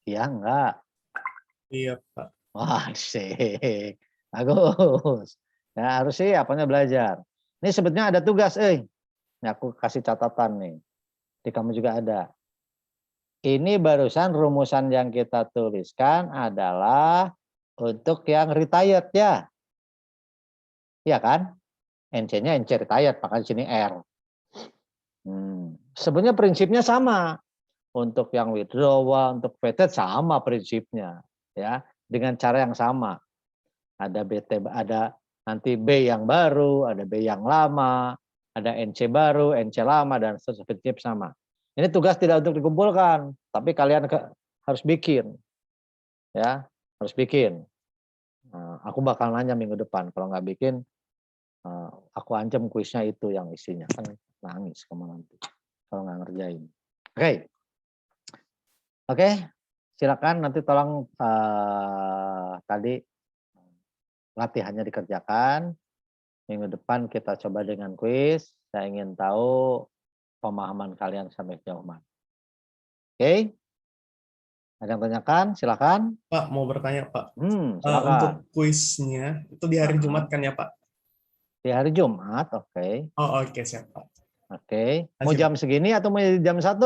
Iya enggak? Iya, Pak. Wah, sih. Bagus. Ya, harus sih apanya belajar. Ini sebetulnya ada tugas, Ini aku kasih catatan nih. Di kamu juga ada. Ini barusan rumusan yang kita tuliskan adalah untuk yang retired ya. Iya kan? NC-nya NC retired, maka di sini R. Sebenarnya prinsipnya sama. Untuk yang withdrawal, untuk vetted sama prinsipnya. Ya, dengan cara yang sama. Ada BT, ada nanti B yang baru, ada B yang lama, ada NC baru, NC lama, dan seterusnya prinsip sama. Ini tugas tidak untuk dikumpulkan, tapi kalian harus bikin. Ya, harus bikin. Aku bakal nanya minggu depan, kalau nggak bikin, aku ancam kuisnya itu yang isinya. Kan nangis kamu nanti, kalau nggak ngerjain. Oke, silakan nanti tolong tadi latihannya dikerjakan. Minggu depan kita coba dengan kuis. Saya ingin tahu pemahaman kalian sampai sejauh mana. Oke? Ada yang tanyakan? Silakan. Pak, mau bertanya, Pak. Silakan. Untuk kuisnya, itu di hari Jumat kan ya, Pak? Di hari Jumat, oke. Oh, oke, siap, Pak. Oke. Mau Masih, jam segini atau mau jam 1?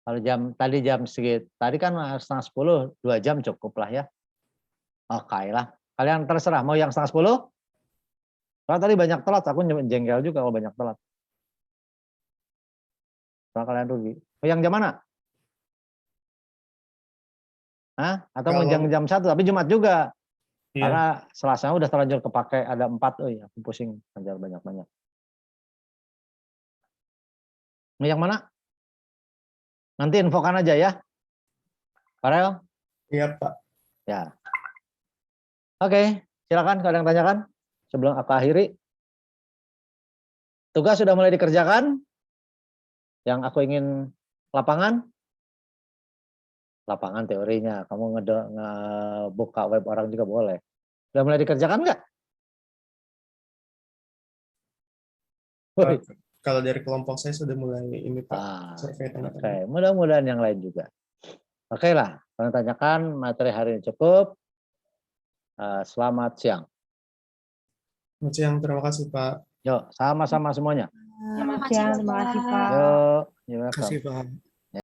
Kalau tadi jam segitu, tadi kan 9:30, 2 jam cukup lah ya. Oke lah. Kalian terserah, mau yang 9:30? Soalnya tadi banyak telat, aku jengkel juga kalau banyak telat. Soalnya kalian rugi. Oh, yang jam mana? Hah? Atau mau Kalau- jam 1, tapi Jumat juga. Iya. Karena Selasanya udah terlanjur kepake ada 4. Oh iya, aku pusing ngajar banyak-banyak. Mau yang mana? Nanti infokan aja ya. Farel? Iya, Pak. Ya. Oke, silakan kalau ada yang tanyakan sebelum aku akhiri. Tugas sudah mulai dikerjakan. Yang aku ingin lapangan teorinya. Kamu ngebuka web orang juga boleh. Sudah mulai dikerjakan nggak? Kalau dari kelompok saya sudah mulai ini, Pak. Ah, Survei tanda Oke, tanya. mudah-mudahan yang lain juga. Oke lah, kalau tanyakan materi hari ini cukup. Selamat siang. Selamat siang, terima kasih, Pak. Yuk, sama-sama semuanya. Terima kasih, Bapak. Yuk, Terima kasih, Pak.